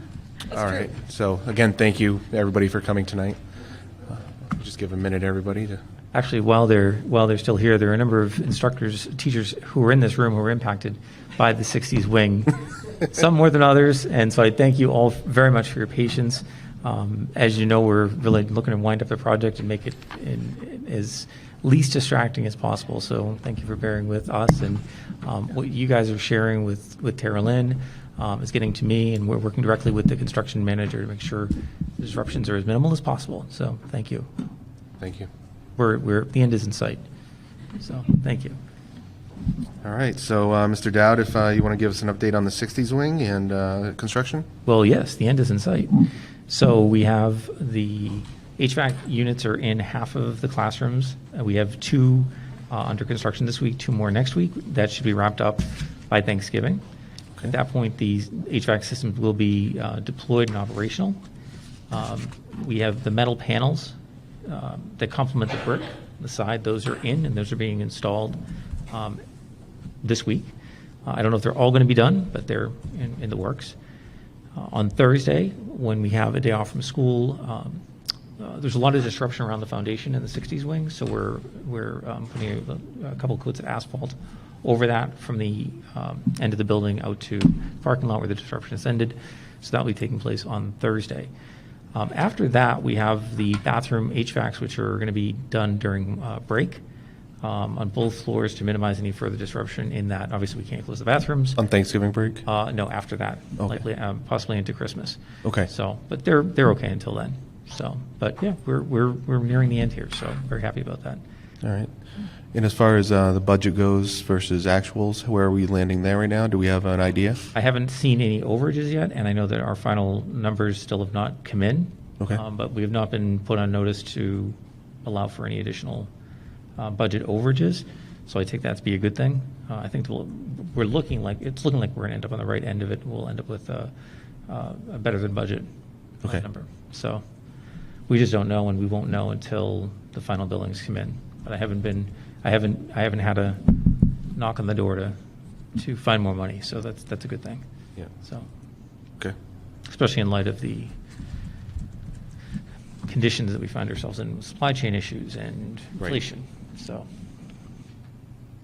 All right. So again, thank you everybody for coming tonight. Just give a minute, everybody, to. Actually, while they're still here, there are a number of instructors, teachers who are in this room who are impacted by the 60s wing, some more than others. And so I thank you all very much for your patience. As you know, we're really looking to wind up the project and make it as least distracting as possible. So thank you for bearing with us. And what you guys are sharing with Tara Lynn is getting to me, and we're working directly with the construction manager to make sure disruptions are as minimal as possible. So thank you. Thank you. The end is in sight. So thank you. All right. So, Mr. Dowd, if you want to give us an update on the 60s wing and construction. Well, yes, the end is in sight. So we have the HVAC units are in half of the classrooms. We have 2 under construction this week, 2 more next week. That should be wrapped up by Thanksgiving. At that point, the HVAC systems will be deployed and operational. We have the metal panels that complement the brick, the side. Those are in, and those are being installed this week. I don't know if they're all going to be done, but they're in the works. On Thursday, when we have a day off from school, there's a lot of disruption around the foundation in the 60s wing, so we're putting a couple coats of asphalt over that from the end of the building out to parking lot where the disruption has ended. So that will be taking place on Thursday. After that, we have the bathroom HVACs, which are going to be done during break on both floors to minimize any further disruption in that. Obviously, we can't close the bathrooms. On Thanksgiving break? No, after that, Okay. likely, possibly into Christmas. Okay. So, but they're okay until then. So, but yeah, we're nearing the end here, so very happy about that. All right. And as far as the budget goes versus actuals, where are we landing there right now? Do we have an idea? I haven't seen any overages yet, and I know that our final numbers still have not come in. Okay. But we have not been put on notice to allow for any additional budget overages. So I take that to be a good thing. I think we're looking like we're going to end up on the right end of it. We'll end up with a better than budget number. So we just don't know, and we won't know until the final billings come in. But I haven't had a knock on the door to find more money. So that's a good thing. Yeah. So. Okay. Especially in light of the conditions that we find ourselves in with supply chain issues and inflation. So,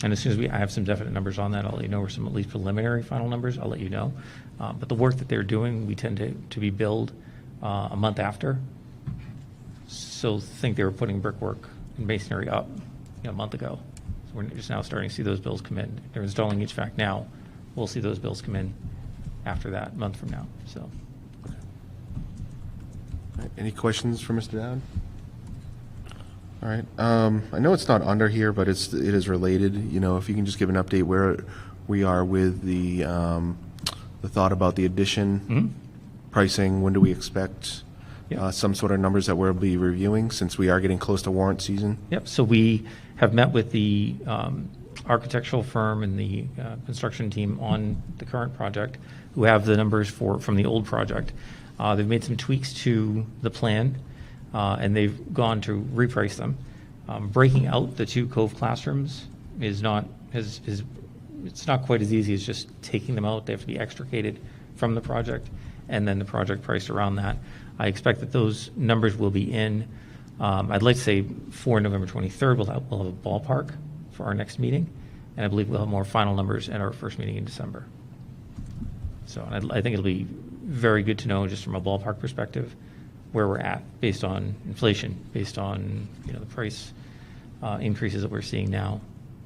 and as soon as I have some definite numbers on that, I'll let you know, or some at least preliminary final numbers, I'll let you know. But the work that they're doing, we tend to be billed a month after. So think they were putting brickwork and masonry up a month ago. So we're just now starting to see those bills come in. They're installing HVAC now. We'll see those bills come in after that, a month from now. So. All right. Any questions for Mr. Dowd? All right. I know it's not under here, but it is related. If you can just give an update where we are with the thought about the addition pricing. When do we expect some sort of numbers that we'll be reviewing, since we are getting close to warrant season? Yep. So we have met with the architectural firm and the construction team on the current project, who have the numbers from the old project. They've made some tweaks to the plan, and they've gone to reprice them. Breaking out the 2 Cove classrooms it's not quite as easy as just taking them out. They have to be extricated from the project, and then the project priced around that. I expect that those numbers will be in. I'd like to say for November 23rd, we'll have a ballpark for our next meeting, and I believe we'll have more final numbers at our first meeting in December. So I think it'll be very good to know, just from a ballpark perspective, where we're at based on inflation, based on the price increases that we're seeing now,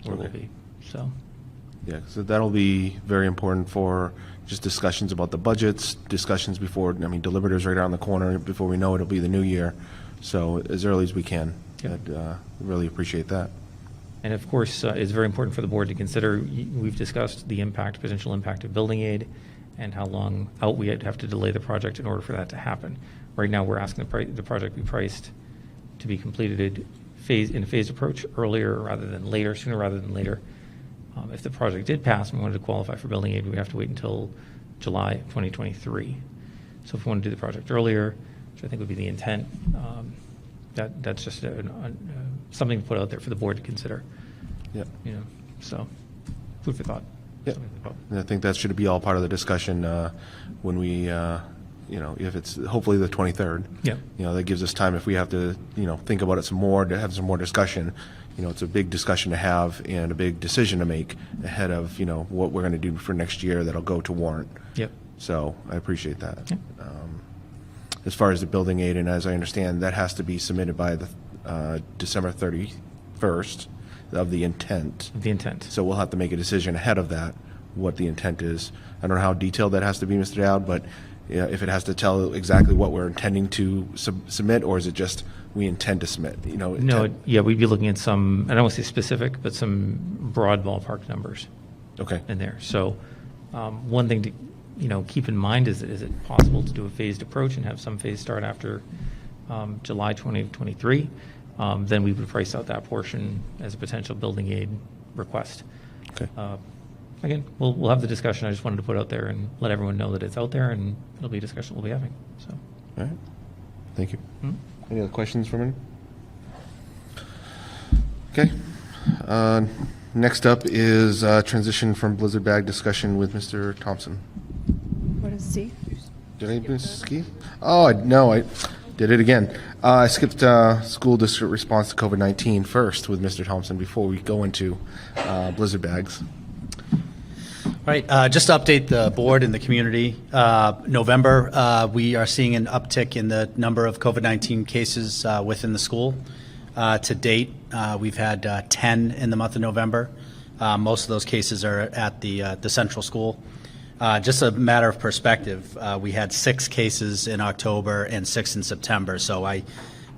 where we'll be. So. Yeah, so that'll be very important for just discussions about the budgets, discussions before, deliberatives right around the corner. Before we know it, it'll be the new year. So as early as we can. Yep. I'd really appreciate that. And of course, it's very important for the board to consider, we've discussed the potential impact of building aid, and how long out we'd have to delay the project in order for that to happen. Right now, we're asking the project be priced to be completed in a phased approach earlier rather than later, sooner rather than later. If the project did pass and we wanted to qualify for building aid, we'd have to wait until July 2023. So if we want to do the project earlier, which I think would be the intent, that's just something to put out there for the board to consider. Yep. So food for thought. Yep. And I think that should be all part of the discussion when we, if it's hopefully the 23rd. Yeah. That gives us time if we have to, think about it some more, to have some more discussion. It's a big discussion to have and a big decision to make ahead of, what we're going to do for next year that'll go to warrant. Yep. So I appreciate that. Yep. As far as the building aid, and as I understand, that has to be submitted by the December 31st of the intent. The intent. So we'll have to make a decision ahead of that, what the intent is. I don't know how detailed that has to be, Mr. Dowd, but if it has to tell exactly what we're intending to submit, or is it just we intend to submit? No, we'd be looking at some, I don't want to say specific, but some broad ballpark numbers. Okay. In there. So one thing to keep in mind is it possible to do a phased approach and have some phase start after July 2023? Then we would price out that portion as a potential building aid request. Okay. Again, we'll have the discussion. I just wanted to put out there and let everyone know that it's out there, and it'll be a discussion we'll be having. So. All right. Thank you. Any other questions from anyone? Okay. Next up is transition from Blizzard bag discussion with Mr. Thompson. What is C? Did I miss ski? Oh, no, I did it again. I skipped school district response to COVID-19 first with Mr. Thompson before we go into Blizzard bags. Right, just to update the board and the community, November, we are seeing an uptick in the number of COVID-19 cases within the school. To date, we've had 10 in the month of November. Most of those cases are at the central school. Just a matter of perspective, we had 6 cases in October and 6 in September. So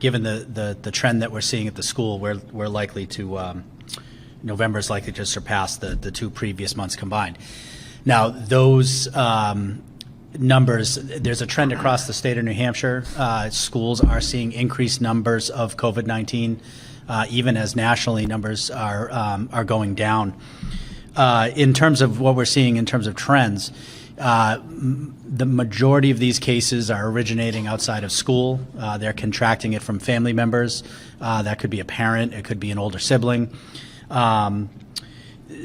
given the trend that we're seeing at the school, we're likely to, November is likely to surpass the 2 previous months combined. Now, those numbers, there's a trend across the state of New Hampshire. Schools are seeing increased numbers of COVID-19, even as nationally numbers are going down. In terms of what we're seeing in terms of trends, the majority of these cases are originating outside of school. They're contracting it from family members. That could be a parent. It could be an older sibling.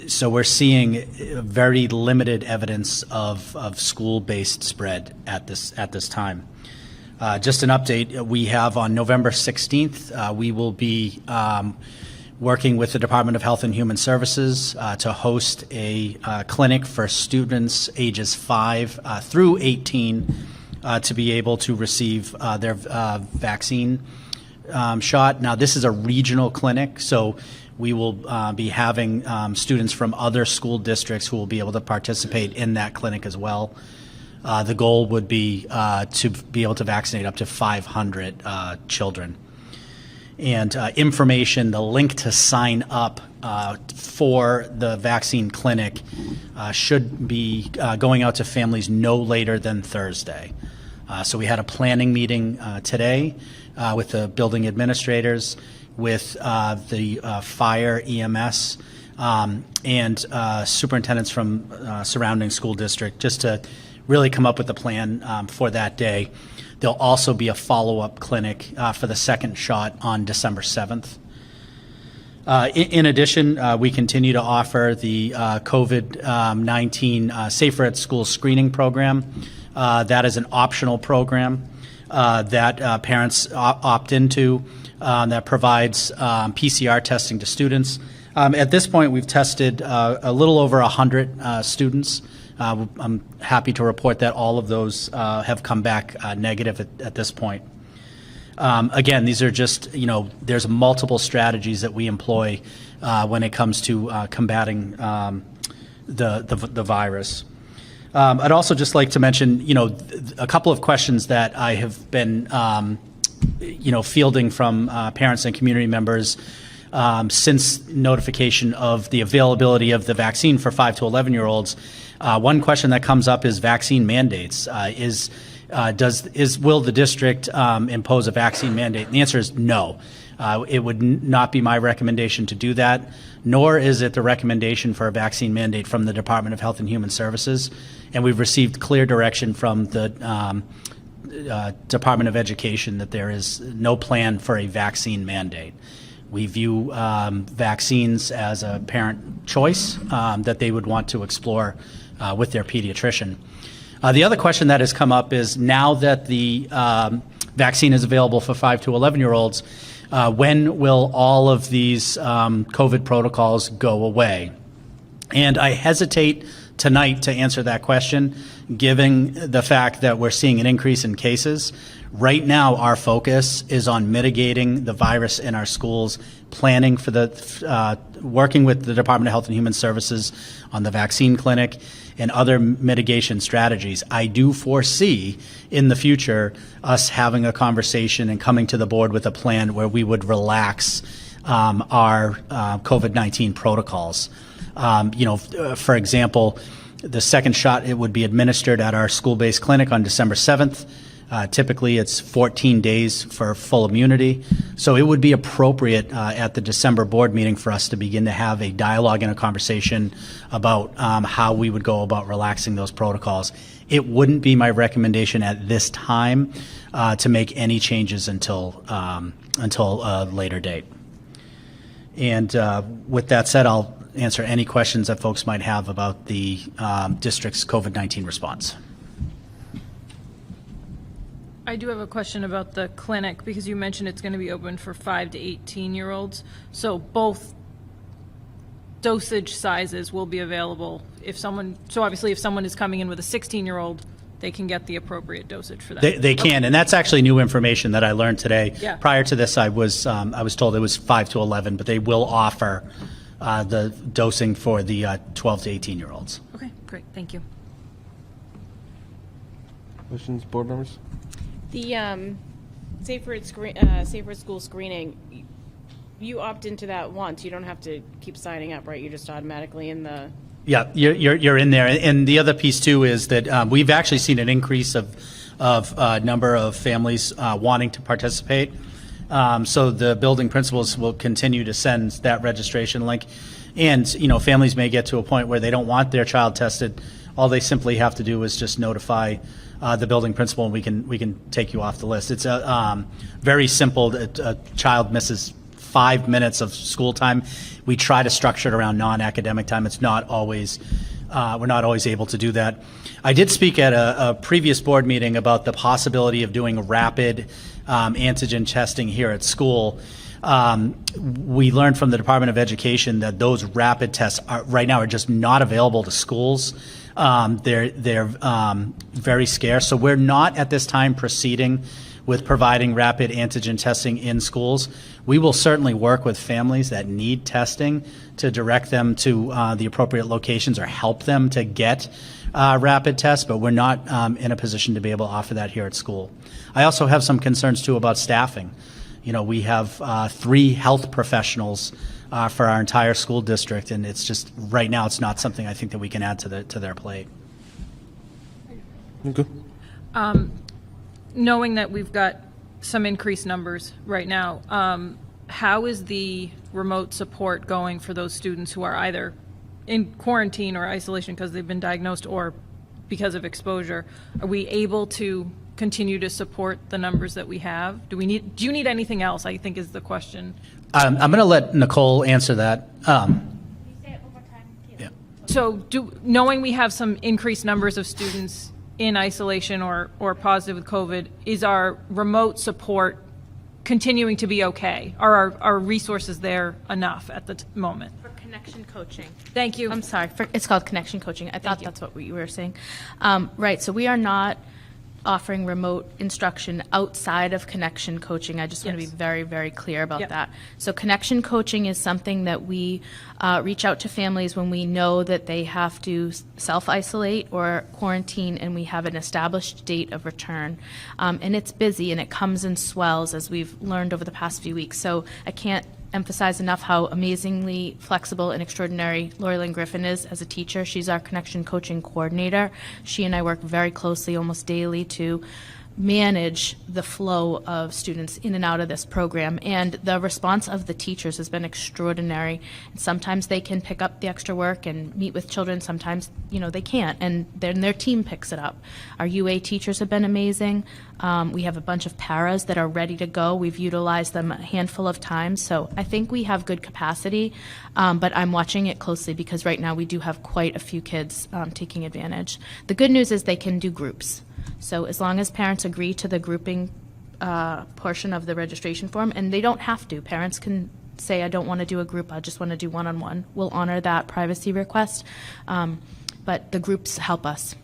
So we're seeing very limited evidence of school-based spread at this time. Just an update, we have on November 16th, we will be working with the Department of Health and Human Services to host a clinic for students ages 5 through 18 to be able to receive their vaccine shot. Now, this is a regional clinic, so we will be having students from other school districts who will be able to participate in that clinic as well. The goal would be to be able to vaccinate up to 500 children. And information, the link to sign up for the vaccine clinic should be going out to families no later than Thursday. So we had a planning meeting today with the building administrators, with the fire, EMS, and superintendents from surrounding school district, just to really come up with a plan for that day. There'll also be a follow-up clinic for the second shot on December 7th. In addition, we continue to offer the COVID-19 Safer at School screening program. That is an optional program that parents opt into that provides PCR testing to students. At this point, we've tested a little over 100 students. I'm happy to report that all of those have come back negative at this point. Again, these are just, there's multiple strategies that we employ when it comes to combating the virus. I'd also just like to mention, a couple of questions that I have been, fielding from parents and community members since notification of the availability of the vaccine for 5 to 11-year-olds. One question that comes up is vaccine mandates. Will the district impose a vaccine mandate? And the answer is no. It would not be my recommendation to do that, nor is it the recommendation for a vaccine mandate from the Department of Health and Human Services. And we've received clear direction from the Department of Education that there is no plan for a vaccine mandate. We view vaccines as a parent choice that they would want to explore with their pediatrician. The other question that has come up is, now that the vaccine is available for 5 to 11-year-olds, when will all of these COVID protocols go away? And I hesitate tonight to answer that question, given the fact that we're seeing an increase in cases. Right now, our focus is on mitigating the virus in our schools, planning for working with the Department of Health and Human Services on the vaccine clinic and other mitigation strategies. I do foresee in the future us having a conversation and coming to the board with a plan where we would relax our COVID-19 protocols. For example, the second shot, it would be administered at our school-based clinic on December 7th. Typically, it's 14 days for full immunity. So it would be appropriate at the December board meeting for us to begin to have a dialogue and a conversation about how we would go about relaxing those protocols. It wouldn't be my recommendation at this time to make any changes until a later date. And with that said, I'll answer any questions that folks might have about the district's COVID-19 response. I do have a question about the clinic, because you mentioned it's going to be open for 5 to 18-year-olds. So both dosage sizes will be available so obviously if someone is coming in with a 16-year-old, they can get the appropriate dosage for that. They can, and that's actually new information that I learned today. Yeah. Prior to this, I was told it was 5 to 11, but they will offer the dosing for the 12 to 18-year-olds. Okay, great, thank you. Questions, board members? The Safer at School screening, you opt into that once. You don't have to keep signing up, right? You're just automatically in the... Yeah, you're in there. And the other piece, too, is that we've actually seen an increase of number of families wanting to participate. So the building principals will continue to send that registration link. And, families may get to a point where they don't want their child tested. All they simply have to do is just notify the building principal, and we can take you off the list. It's very simple. A child misses 5 minutes of school time. We try to structure it around non-academic time. It's not always we're not always able to do that. I did speak at a previous board meeting about the possibility of doing rapid antigen testing here at school. We learned from the Department of Education that those rapid tests right now are just not available to schools. They're very scarce. So we're not at this time proceeding with providing rapid antigen testing in schools. We will certainly work with families that need testing to direct them to the appropriate locations or help them to get rapid tests, but we're not in a position to be able to offer that here at school. I also have some concerns, too, about staffing. We have 3 health professionals for our entire school district, and it's just, right now, it's not something I think that we can add to their plate. Okay. Knowing that we've got some increased numbers right now, how is the remote support going for those students who are either in quarantine or isolation because they've been diagnosed or because of exposure? Are we able to continue to support the numbers that we have? Do you need anything else, I think is the question. I'm going to let Nicole answer that. So knowing we have some increased numbers of students in isolation or positive with COVID, is our remote support continuing to be okay? Are our resources there enough at the moment? For connection coaching. Thank you. I'm sorry. It's called connection coaching. I thought that's what you were saying. Right. So we are not offering remote instruction outside of connection coaching. I just want to be very, very clear about that. So connection coaching is something that we reach out to families when we know that they have to self-isolate or quarantine and we have an established date of return. And it's busy and it comes in swells, as we've learned over the past few weeks. So I can't emphasize enough how amazingly flexible and extraordinary Lori Lynn Griffin is as a teacher. She's our connection coaching coordinator. She and I work very closely, almost daily, to manage the flow of students in and out of this program. And the response of the teachers has been extraordinary. Sometimes they can pick up the extra work and meet with children. Sometimes, they can't, and then their team picks it up. Our UA teachers have been amazing. We have a bunch of paras that are ready to go. We've utilized them a handful of times. So I think we have good capacity, but I'm watching it closely because right now we do have quite a few kids taking advantage. The good news is they can do groups. So as long as parents agree to the grouping portion of the registration form, and they don't have to, parents can say, I don't want to do a group, I just want to do one-on-one. We'll honor that privacy request, but the groups help us,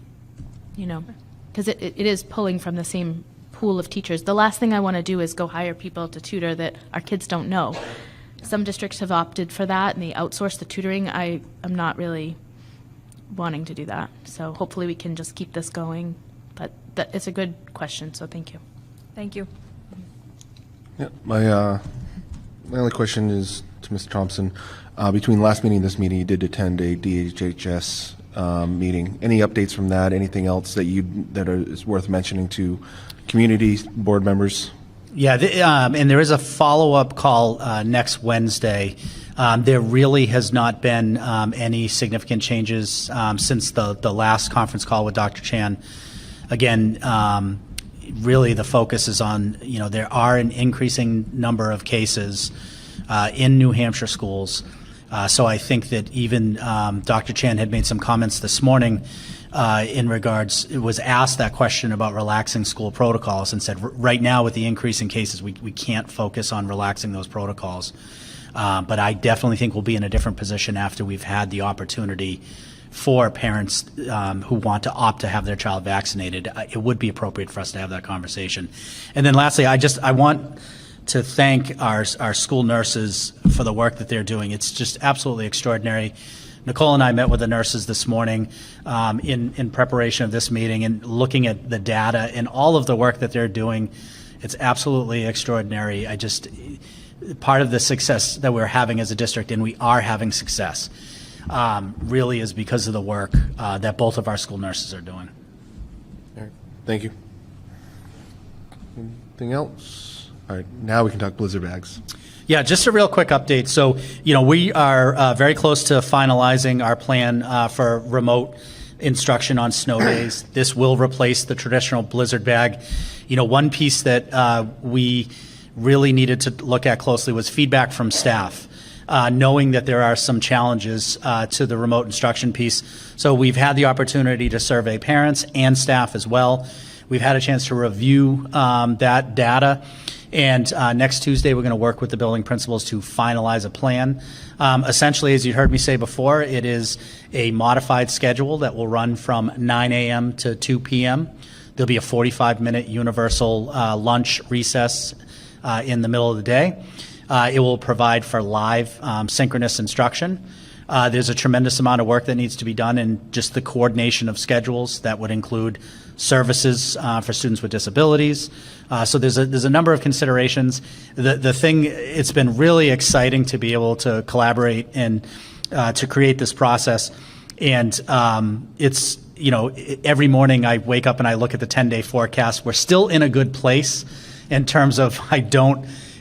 because it is pulling from the same pool of teachers. The last thing I want to do is go hire people to tutor that our kids don't know. Some districts have opted for that, and they outsource the tutoring. I'm not really wanting to do that, so hopefully we can just keep this going. But it's a good question, so thank you. Thank you. Yeah, my only question is to Mr. Thompson. Between last meeting and this meeting, you did attend a DHHS meeting. Any updates from that? Anything else that is worth mentioning to community board members? Yeah, and there is a follow-up call next Wednesday. There really has not been any significant changes since the last conference call with Dr. Chan. Again, really the focus is on, there are an increasing number of cases in New Hampshire schools. So I think that even Dr. Chan had made some comments this morning in regards, it was asked that question about relaxing school protocols and said, right now with the increase in cases, we can't focus on relaxing those protocols. But I definitely think we'll be in a different position after we've had the opportunity for parents who want to opt to have their child vaccinated. It would be appropriate for us to have that conversation. And then lastly, I want to thank our school nurses for the work that they're doing. It's just absolutely extraordinary. Nicole and I met with the nurses this morning in preparation of this meeting and looking at the data and all of the work that they're doing. It's absolutely extraordinary. Part of the success that we're having as a district, and we are having success, really is because of the work that both of our school nurses are doing. All right. Thank you. Anything else? All right, now we can talk blizzard bags. Yeah, just a real quick update. So, we are very close to finalizing our plan for remote instruction on snow days. This will replace the traditional blizzard bag. One piece that we really needed to look at closely was feedback from staff. Knowing that there are some challenges to the remote instruction piece. So we've had the opportunity to survey parents and staff as well. We've had a chance to review that data. And next Tuesday, we're going to work with the building principals to finalize a plan. Essentially, as you heard me say before, it is a modified schedule that will run from 9 a.m. to 2 p.m. There'll be a 45-minute universal lunch recess in the middle of the day. It will provide for live synchronous instruction. There's a tremendous amount of work that needs to be done in just the coordination of schedules. That would include services for students with disabilities. So there's a number of considerations. The thing, it's been really exciting to be able to collaborate and to create this process. And it's, every morning I wake up and I look at the 10-day forecast. We're still in a good place in terms of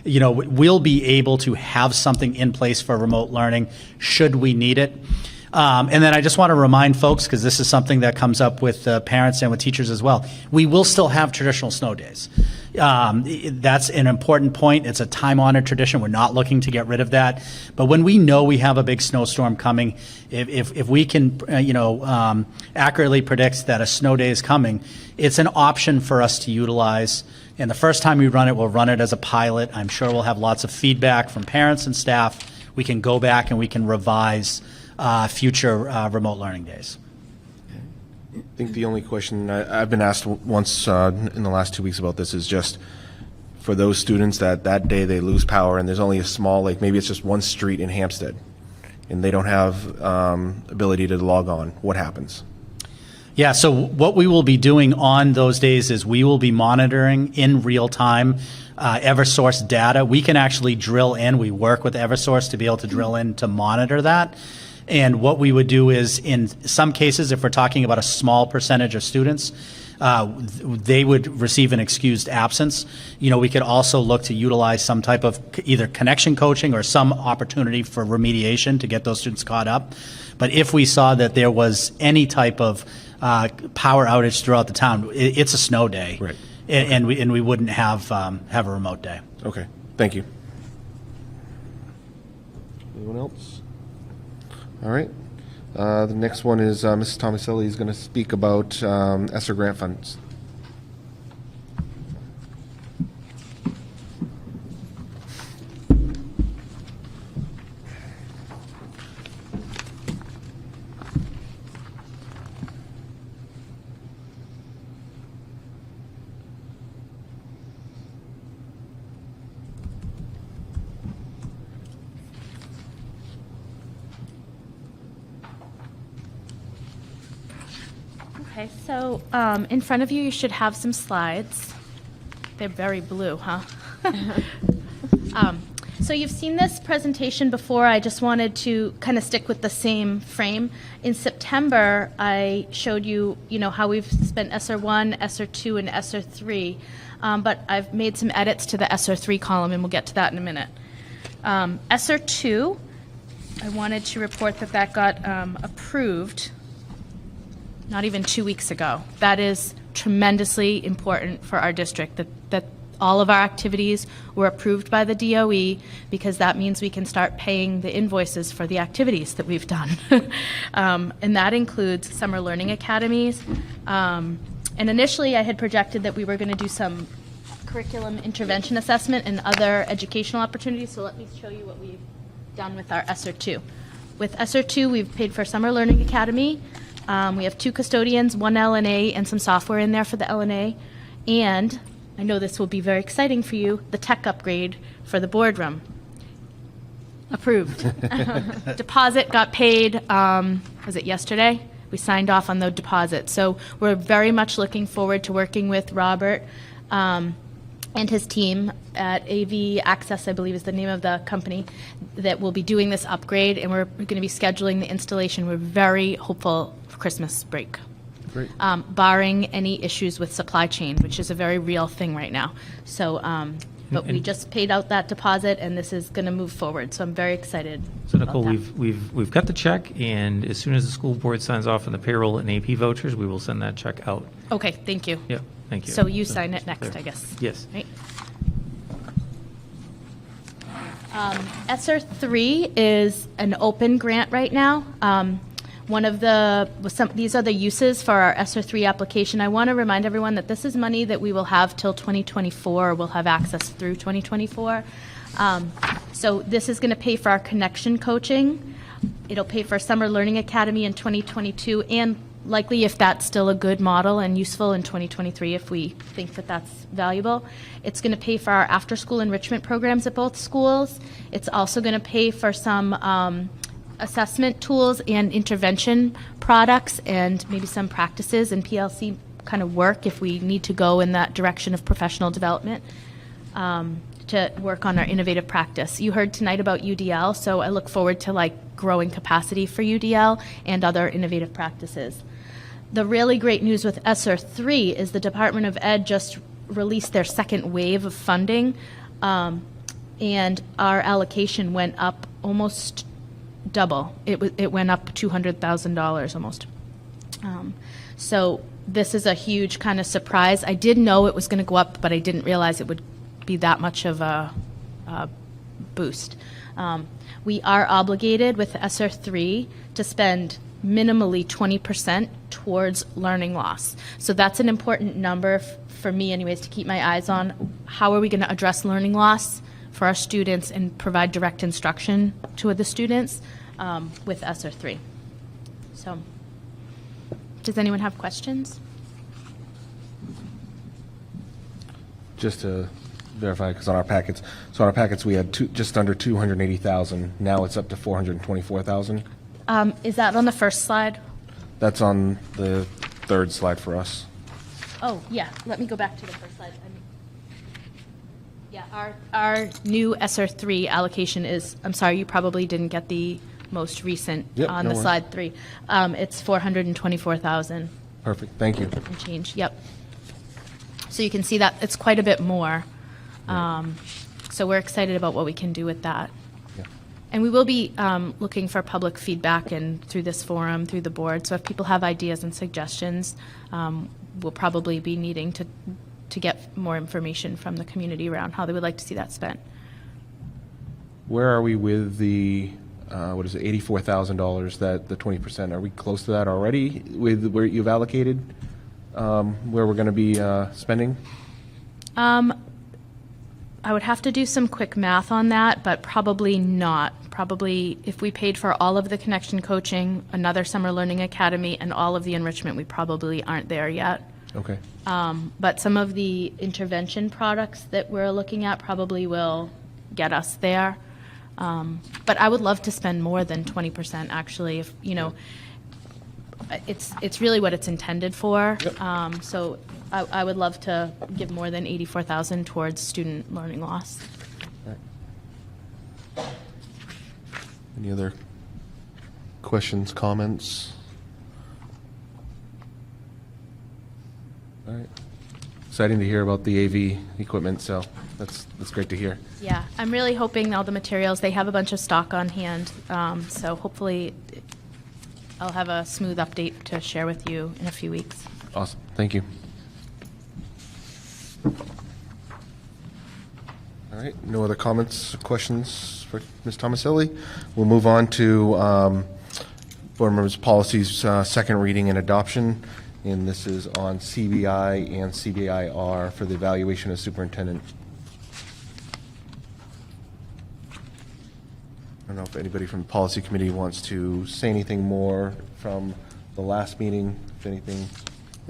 we'll be able to have something in place for remote learning should we need it. And then I just want to remind folks, because this is something that comes up with parents and with teachers as well, we will still have traditional snow days. That's an important point. It's a time-honored tradition. We're not looking to get rid of that. But when we know we have a big snowstorm coming, if we can, accurately predict that a snow day is coming, it's an option for us to utilize. And the first time we run it, we'll run it as a pilot. I'm sure we'll have lots of feedback from parents and staff. We can go back and we can revise future remote learning days. I think the only question I've been asked once in the last 2 weeks about this is just for those students that day they lose power and there's only a small, maybe it's just one street in Hampstead and they don't have ability to log on. What happens? Yeah, so what we will be doing on those days is we will be monitoring in real time Eversource data. We can actually drill in. We work with Eversource to be able to drill in to monitor that. And what we would do is, in some cases, if we're talking about a small percentage of students, they would receive an excused absence. We could also look to utilize some type of either connection coaching or some opportunity for remediation to get those students caught up. But if we saw that there was any type of power outage throughout the town, it's a snow day, Right. and we wouldn't have a remote day. Okay, thank you. Anyone else? All right. The next one is Mrs. Tomaselli is going to speak about ESSER grant funds. Okay, so in front of you, you should have some slides. They're very blue, huh? So you've seen this presentation before. I just wanted to kind of stick with the same frame. In September, I showed you, how we've spent ESSER 1, ESSER 2, and ESSER 3. But I've made some edits to the ESSER 3 column, and we'll get to that in a minute. ESSER 2, I wanted to report that got approved not even 2 weeks ago. That is tremendously important for our district, that all of our activities were approved by the DOE, because that means we can start paying the invoices for the activities that we've done. And that includes summer learning academies. And initially I had projected that we were going to do some curriculum intervention assessment and other educational opportunities. So let me show you what we've done with our ESSER 2. With ESSER 2, we've paid for summer learning academy. We have 2 custodians, 1 LNA, and some software in there for the LNA. And I know this will be very exciting for you, the tech upgrade for the boardroom. Approved. Deposit got paid, was it yesterday? We signed off on the deposit. So we're very much looking forward to working with Robert and his team at AV Access, I believe is the name of the company, that will be doing this upgrade, and we're going to be scheduling the installation. We're very hopeful for Christmas break. Great. Barring any issues with supply chain, which is a very real thing right now. So, but we just paid out that deposit, and this is going to move forward. So I'm very excited. So Nicole, we've got the check, and as soon as the school board signs off on the payroll and AP vouchers, we will send that check out. Okay, thank you. Yeah, thank you. So you sign it next, I guess. Yes. Right. ESSER 3 is an open grant right now. These are the uses for our ESSER 3 application. I want to remind everyone that this is money that we will have till 2024. We'll have access through 2024. So this is going to pay for our connection coaching. It'll pay for Summer Learning Academy in 2022, and likely, if that's still a good model and useful, in 2023, if we think that that's valuable. It's going to pay for our after-school enrichment programs at both schools. It's also going to pay for some assessment tools and intervention products, and maybe some practices and PLC kind of work if we need to go in that direction of professional development to work on our innovative practice. You heard tonight about UDL, so I look forward to growing capacity for UDL and other innovative practices. The really great news with ESSER 3 is the Department of Ed just released their second wave of funding, and our allocation went up almost double. It went up $200,000 almost. So this is a huge kind of surprise. I did know it was going to go up, but I didn't realize it would be that much of a boost. We are obligated with ESSER 3 to spend minimally 20% towards learning loss. So that's an important number for me anyways to keep my eyes on. How are we going to address learning loss for our students and provide direct instruction to the students with ESSER 3? So does anyone have questions? Just to verify, because on our packets we had just under 280,000. Now it's up to 424,000. Is that on the first slide? That's on the third slide for us. Oh, yeah, let me go back to the first slide. Yeah, our new ESSER 3 allocation is, I'm sorry, you probably didn't get the most recent Yep, on no the worries. slide 3. It's 424,000 Perfect, thank you. and change, yep. So you can see that it's quite a bit more. So we're excited about what we can do with that. Yeah. And we will be looking for public feedback and through this forum, through the board. So if people have ideas and suggestions, we'll probably be needing to get more information from the community around how they would like to see that spent. Where are we with the, what is it, $84,000, that the 20%? Are we close to that already with where you've allocated, where we're going to be spending? I would have to do some quick math on that, but probably not. Probably if we paid for all of the connection coaching, another summer learning academy, and all of the enrichment, we probably aren't there yet. Okay. But some of the intervention products that we're looking at probably will get us there. But I would love to spend more than 20%, actually, if, you know, it's really what it's intended for. Yep. So I would love to give more than 84,000 towards student learning loss. Any other questions, comments? All right. Exciting to hear about the AV equipment, so that's great to hear. Yeah, I'm really hoping all the materials, they have a bunch of stock on hand, so hopefully I'll have a smooth update to share with you in a few weeks. Awesome, thank you. All right, no other comments, questions for Ms. Tomaselli? We'll move on to Board Members' Policies, second reading and adoption, and this is on CBI and CBIR for the evaluation of superintendent. I don't know if anybody from the Policy Committee wants to say anything more from the last meeting, if anything,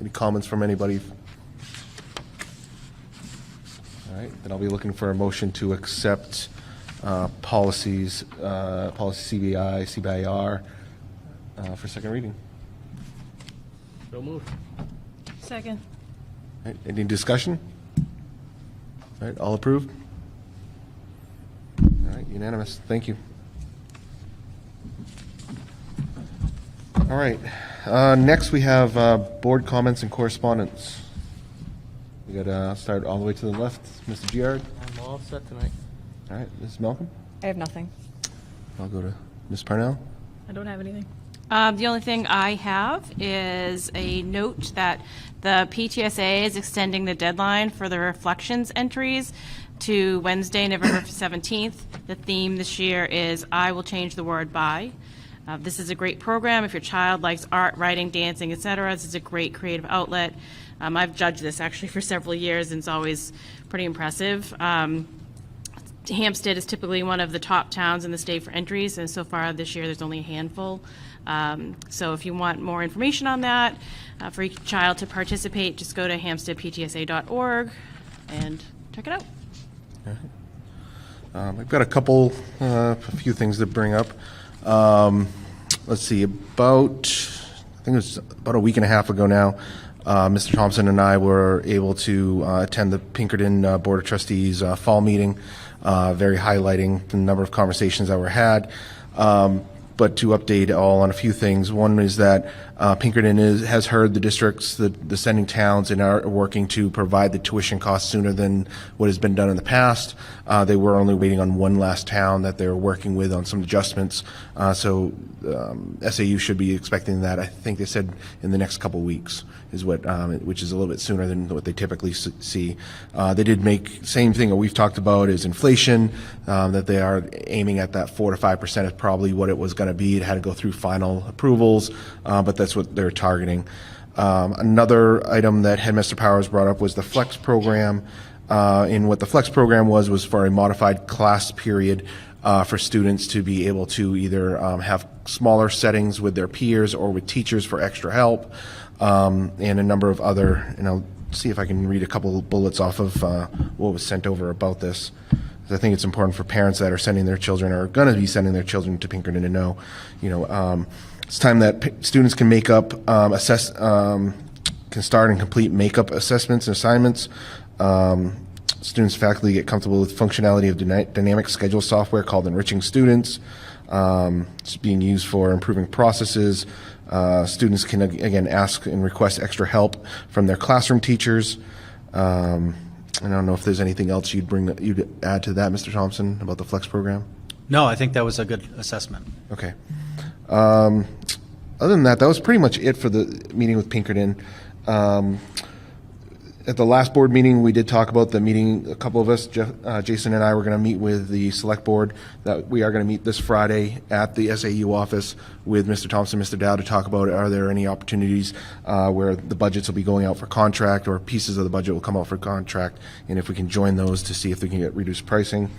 any comments from anybody? All right, then I'll be looking for a motion to accept policies, policy CBI, CBIR for second reading. So moved. Second. All right, any discussion? All right, all approved? All right, unanimous, thank you. All right, next we have board comments and correspondence. We got to start all the way to the left. Mr. Giard? I'm all set tonight. All right, Ms. Malcolm? I have nothing. I'll go to Ms. Parnell. I don't have anything. The only thing I have is a note that the PTSA is extending the deadline for the reflections entries to Wednesday, November 17th. The theme this year is I will change the word by. This is a great program. If your child likes art, writing, dancing, etc., this is a great creative outlet. I've judged this actually for several years, and it's always pretty impressive. Hampstead is typically one of the top towns in the state for entries, and so far this year there's only a handful. So if you want more information on that, for each child to participate, just go to hampsteadptsa.org and check it out. I've got a few things to bring up. Let's see, I think it was about a week and a half ago now, Mr. Thompson and I were able to attend the Pinkerton Board of Trustees fall meeting, very highlighting the number of conversations that were had. But to update all on a few things, one is that Pinkerton has heard the districts, the sending towns, and are working to provide the tuition costs sooner than what has been done in the past. They were only waiting on one last town that they're working with on some adjustments. So SAU should be expecting that. I think they said in the next couple weeks is what, which is a little bit sooner than what they typically see. They did make same thing that we've talked about is inflation, that they are aiming at that 4 to 5% is probably what it was going to be. It had to go through final approvals, but that's what they're targeting. Another item that Headmaster Powers brought up was the Flex program. And what the Flex program was for a modified class period for students to be able to either have smaller settings with their peers or with teachers for extra help, and a number of other, and I'll see if I can read a couple of bullets off of what was sent over about this. I think it's important for parents that are sending their children or are going to be sending their children to Pinkerton to know, it's time that students can make up can start and complete makeup assessments and assignments. Students and faculty get comfortable with functionality of dynamic schedule software called Enriching Students. It's being used for improving processes. Students can, again, ask and request extra help from their classroom teachers. I don't know if there's anything else you'd add to that, Mr. Thompson, about the Flex program? No, I think that was a good assessment. Okay. Other than that, that was pretty much it for the meeting with Pinkerton. At the last board meeting, we did talk about the meeting. A couple of us, Jason and I, were going to meet with the select board. That we are going to meet this Friday at the SAU office with Mr. Thompson, Mr. Dow, to talk about are there any opportunities where the budgets will be going out for contract, or pieces of the budget will come out for contract, and if we can join those to see if we can get reduced pricing.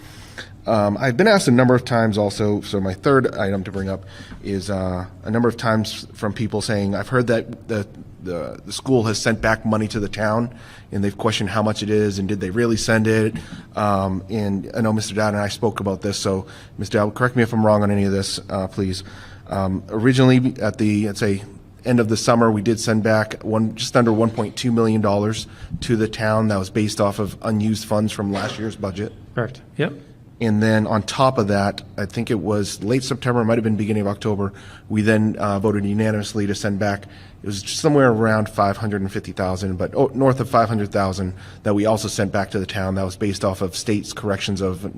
I've been asked a number of times also, so my third item to bring up is a number of times from people saying, I've heard that the school has sent back money to the town, and they've questioned how much it is, and did they really send it? And I know Mr. Dowd and I spoke about this, so Mr. Dowd, correct me if I'm wrong on any of this, please. Originally, at the, let's say, end of the summer, we did send back just under $1.2 million to the town. That was based off of unused funds from last year's budget. Correct. Yep. And then on top of that, I think it was late September, it might have been beginning of October, we then voted unanimously to send back, it was somewhere around $550,000, but north of $500,000 that we also sent back to the town. That was based off of state's corrections of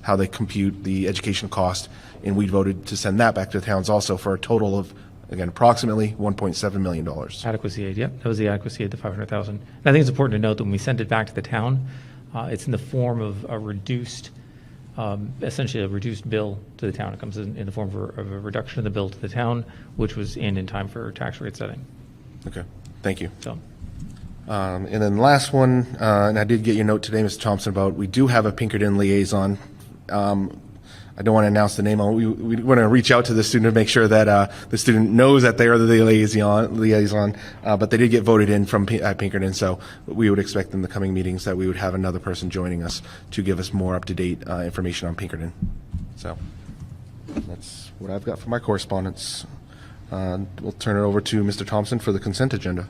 how they compute the education cost. And we voted to send that back to the towns also for a total of, again, approximately $1.7 million. Adequacy aid, yep. That was the adequacy aid, the $500,000. And I think it's important to note that when we send it back to the town, it's in the form of a reduced, essentially a reduced bill to the town. It comes in the form of a reduction of the bill to the town, which was in time for tax rate setting. Okay, thank you. So, and then the last one, and I did get your note today, Mr. Thompson, about we do have a Pinkerton liaison. I don't want to announce the name. We want to reach out to the student to make sure that the student knows that they are the liaison, but they did get voted in at Pinkerton, so we would expect in the coming meetings that we would have another person joining us to give us more up-to-date information on Pinkerton. So that's what I've got for my correspondence. We'll turn it over to Mr. Thompson for the consent agenda.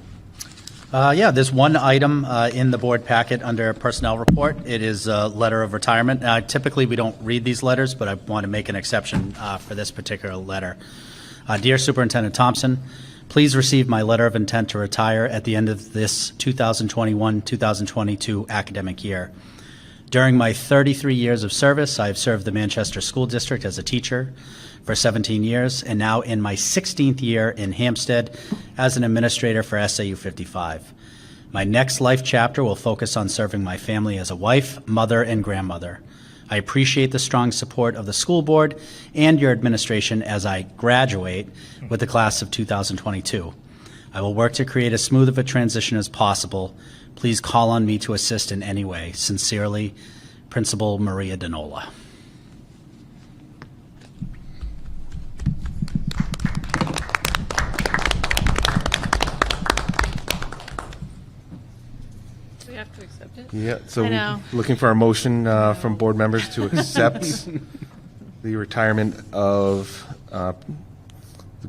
Yeah, there's one item in the board packet under personnel report. It is a letter of retirement. Typically, we don't read these letters, but I want to make an exception for this particular letter. Dear Superintendent Thompson, please receive my letter of intent to retire at the end of this 2021-2022 academic year. During my 33 years of service, I have served the Manchester School District as a teacher for 17 years, and now in my 16th year in Hampstead as an administrator for SAU 55. My next life chapter will focus on serving my family as a wife, mother, and grandmother. I appreciate the strong support of the school board and your administration as I graduate with the class of 2022. I will work to create as smooth of a transition as possible. Please call on me to assist in any way. Sincerely, Principal Maria Denola. We have to accept it? Yeah, so I know. looking for a motion from board members to accept the retirement of the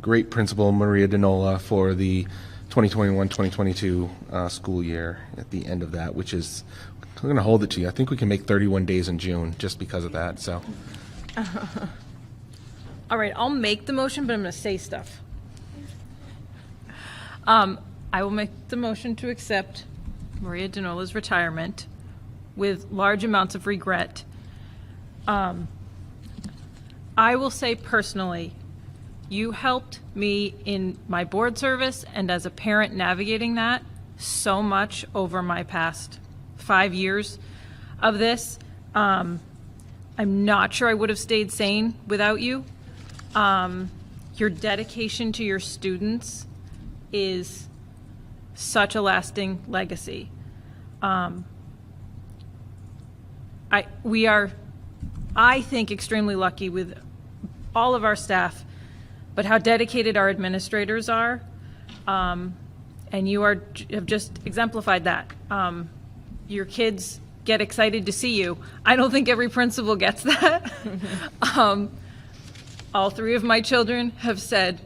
great Principal Maria Denola for the 2021-2022 school year at the end of that, which is, I'm going to hold it to you. I think we can make 31 days in June just because of that, so. All right, I'll make the motion, but I'm going to say stuff. I will make the motion to accept Maria Denola's retirement with large amounts of regret. I will say personally, you helped me in my board service and as a parent navigating that so much over my past 5 years of this. I'm not sure I would have stayed sane without you. Your dedication to your students is such a lasting legacy. We are, I think, extremely lucky with all of our staff, but how dedicated our administrators are, and you have just exemplified that. Your kids get excited to see you. I don't think every principal gets that. All three of my children have said,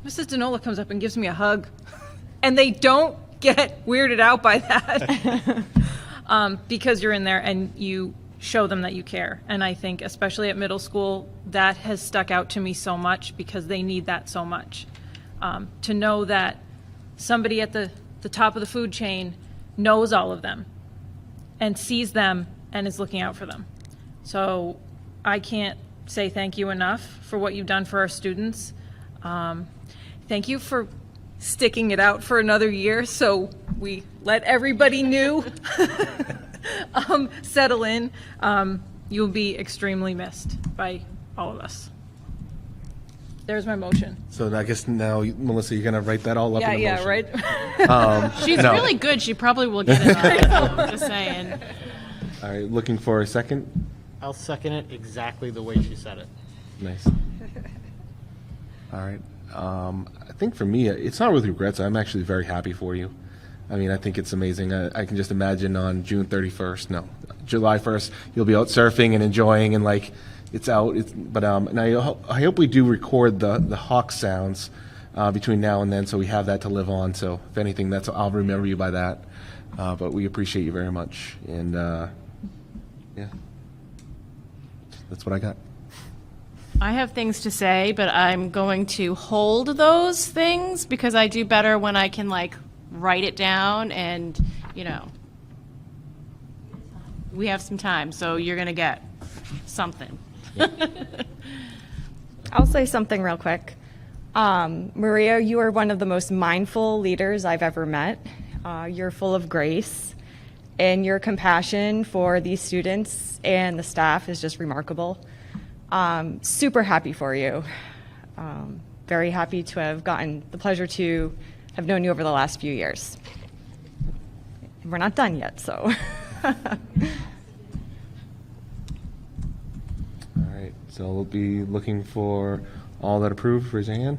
Mrs. Denola comes up and gives me a hug. And they don't get weirded out by that because you're in there and you show them that you care. And I think especially at middle school, that has stuck out to me so much because they need that so much. To know that somebody at the top of the food chain knows all of them and sees them and is looking out for them. So I can't say thank you enough for what you've done for our students. Thank you for sticking it out for another year so we let everybody new settle in. You'll be extremely missed by all of us. There's my motion. So I guess now, Melissa, you're going to write that all up in the motion. Right. She's no. really good. She probably will get it on. So, just saying. All right, looking for a second. I'll second it exactly the way she said it. Nice. All right. I think for me, it's not with regrets. I'm actually very happy for you. I mean, I think it's amazing. I can just imagine on July 1st, you'll be out surfing and enjoying and like it's out. But and I hope we do record the hawk sounds between now and then, so we have that to live on. So if anything, I'll remember you by that. But we appreciate you very much, and yeah, that's what I got. I have things to say, but I'm going to hold those things because I do better when I can like write it down and, you know, we have some time, so you're going to get something. I'll say something real quick. Maria, you are one of the most mindful leaders I've ever met. You're full of grace, and your compassion for these students and the staff is just remarkable. Super happy for you. Very happy to have gotten the pleasure to have known you over the last few years. We're not done yet, so. All right, so we'll be looking for all that approve. Raise your hand.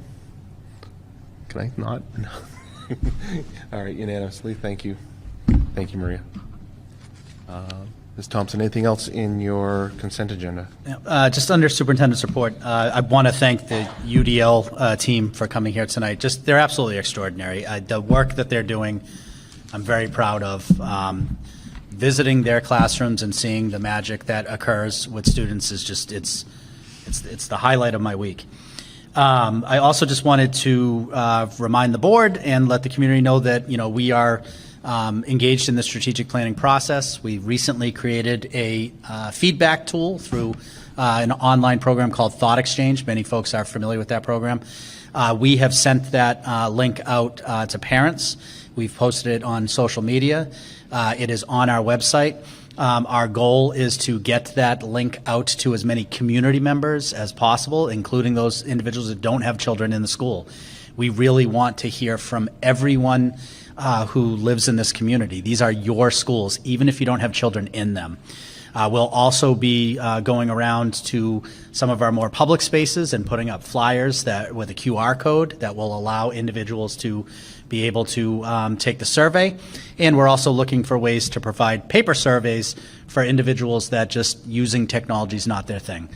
Can I not? No. All right, unanimously. Thank you. Thank you, Maria. Ms. Thompson, anything else in your consent agenda? Just under superintendent's report, I want to thank the UDL team for coming here tonight. They're absolutely extraordinary. The work that they're doing, I'm very proud of. Visiting their classrooms and seeing the magic that occurs with students is just, it's the highlight of my week. I also just wanted to remind the board and let the community know that, we are engaged in the strategic planning process. We recently created a feedback tool through an online program called Thought Exchange. Many folks are familiar with that program. We have sent that link out to parents. We've posted it on social media. It is on our website. Our goal is to get that link out to as many community members as possible, including those individuals that don't have children in the school. We really want to hear from everyone who lives in this community. These are your schools, even if you don't have children in them. We'll also be going around to some of our more public spaces and putting up flyers with a QR code that will allow individuals to be able to take the survey. And we're also looking for ways to provide paper surveys for individuals that just using technology is not their thing.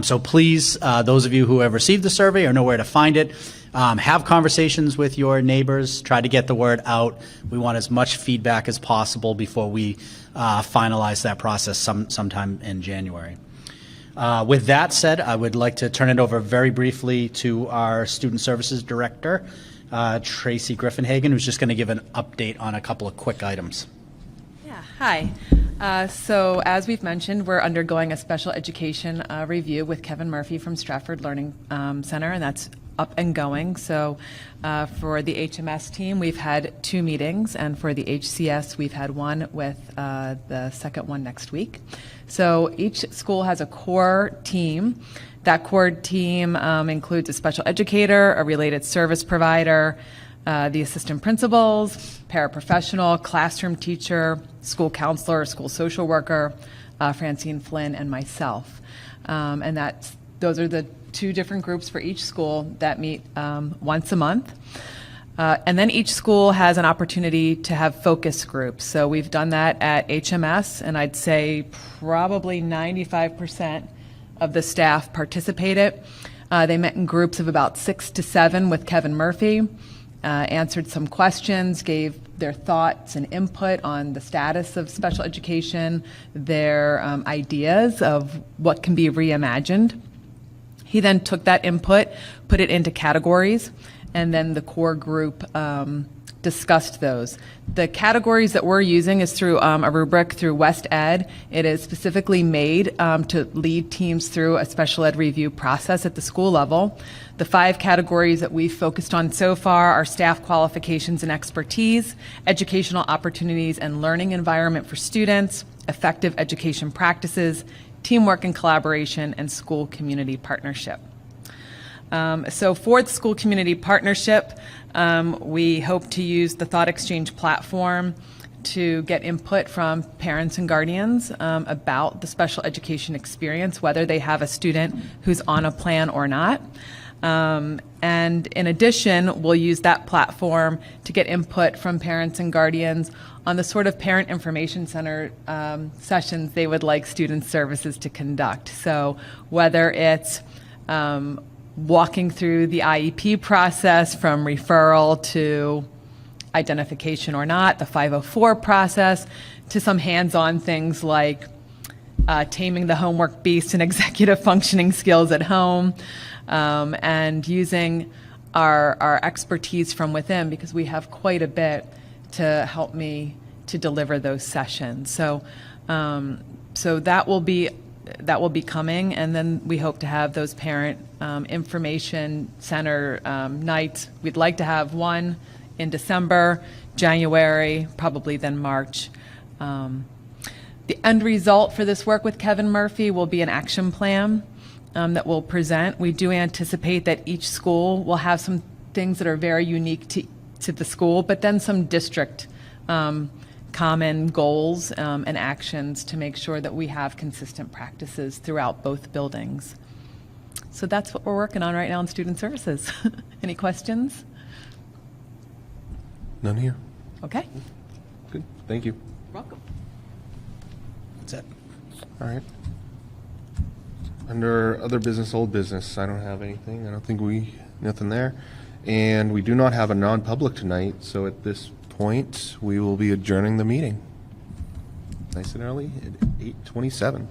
So please, those of you who have received the survey or know where to find it, have conversations with your neighbors, try to get the word out. We want as much feedback as possible before we finalize that process sometime in January. With that said, I would like to turn it over very briefly to our Student Services Director, Tracy Griffinhagen, who's just going to give an update on a couple of quick items. Yeah, hi. So as we've mentioned, we're undergoing a special education review with Kevin Murphy from Stratford Learning Center, and that's up and going. So for the HMS team, we've had 2 meetings, and for the HCS, we've had one with the second one next week. So each school has a core team. That core team includes a special educator, a related service provider, the assistant principals, paraprofessional, classroom teacher, school counselor, school social worker, Francine Flynn, and myself. And those are the 2 different groups for each school that meet once a month. And then each school has an opportunity to have focus groups. So we've done that at HMS, and I'd say probably 95% of the staff participated. They met in groups of about 6 to 7 with Kevin Murphy. answered some questions, gave their thoughts and input on the status of special education, their ideas of what can be reimagined. He then took that input, put it into categories, and then the core group discussed those. The categories that we're using is through a rubric through West Ed. It is specifically made to lead teams through a special ed review process at the school level. The 5 categories that we've focused on so far are staff qualifications and expertise, educational opportunities and learning environment for students, effective education practices, teamwork and collaboration, and school community partnership. So for the school community partnership, we hope to use the Thought Exchange platform to get input from parents and guardians about the special education experience, whether they have a student who's on a plan or not. And in addition, we'll use that platform to get input from parents and guardians on the sort of parent information center sessions they would like student services to conduct. So whether it's walking through the IEP process from referral to identification or not, the 504 process, to some hands-on things like taming the homework beast and executive functioning skills at home, and using our expertise from within, because we have quite a bit to help me to deliver those sessions. So, so that will be coming, and then we hope to have those parent information center nights. We'd like to have one in December, January, probably then March. The end result for this work with Kevin Murphy will be an action plan that we'll present. We do anticipate that each school will have some things that are very unique to the school, but then some district common goals and actions to make sure that we have consistent practices throughout both buildings. So that's what we're working on right now in student services. Any questions? None here. Okay. Good. Thank you. Welcome. That's it. All right. Under other business, old business, I don't have anything. I don't think nothing there. And we do not have a non-public tonight, so at this point, we will be adjourning the meeting. Nice and early at 8:27.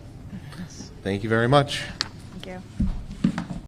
Thank you very much. Thank you.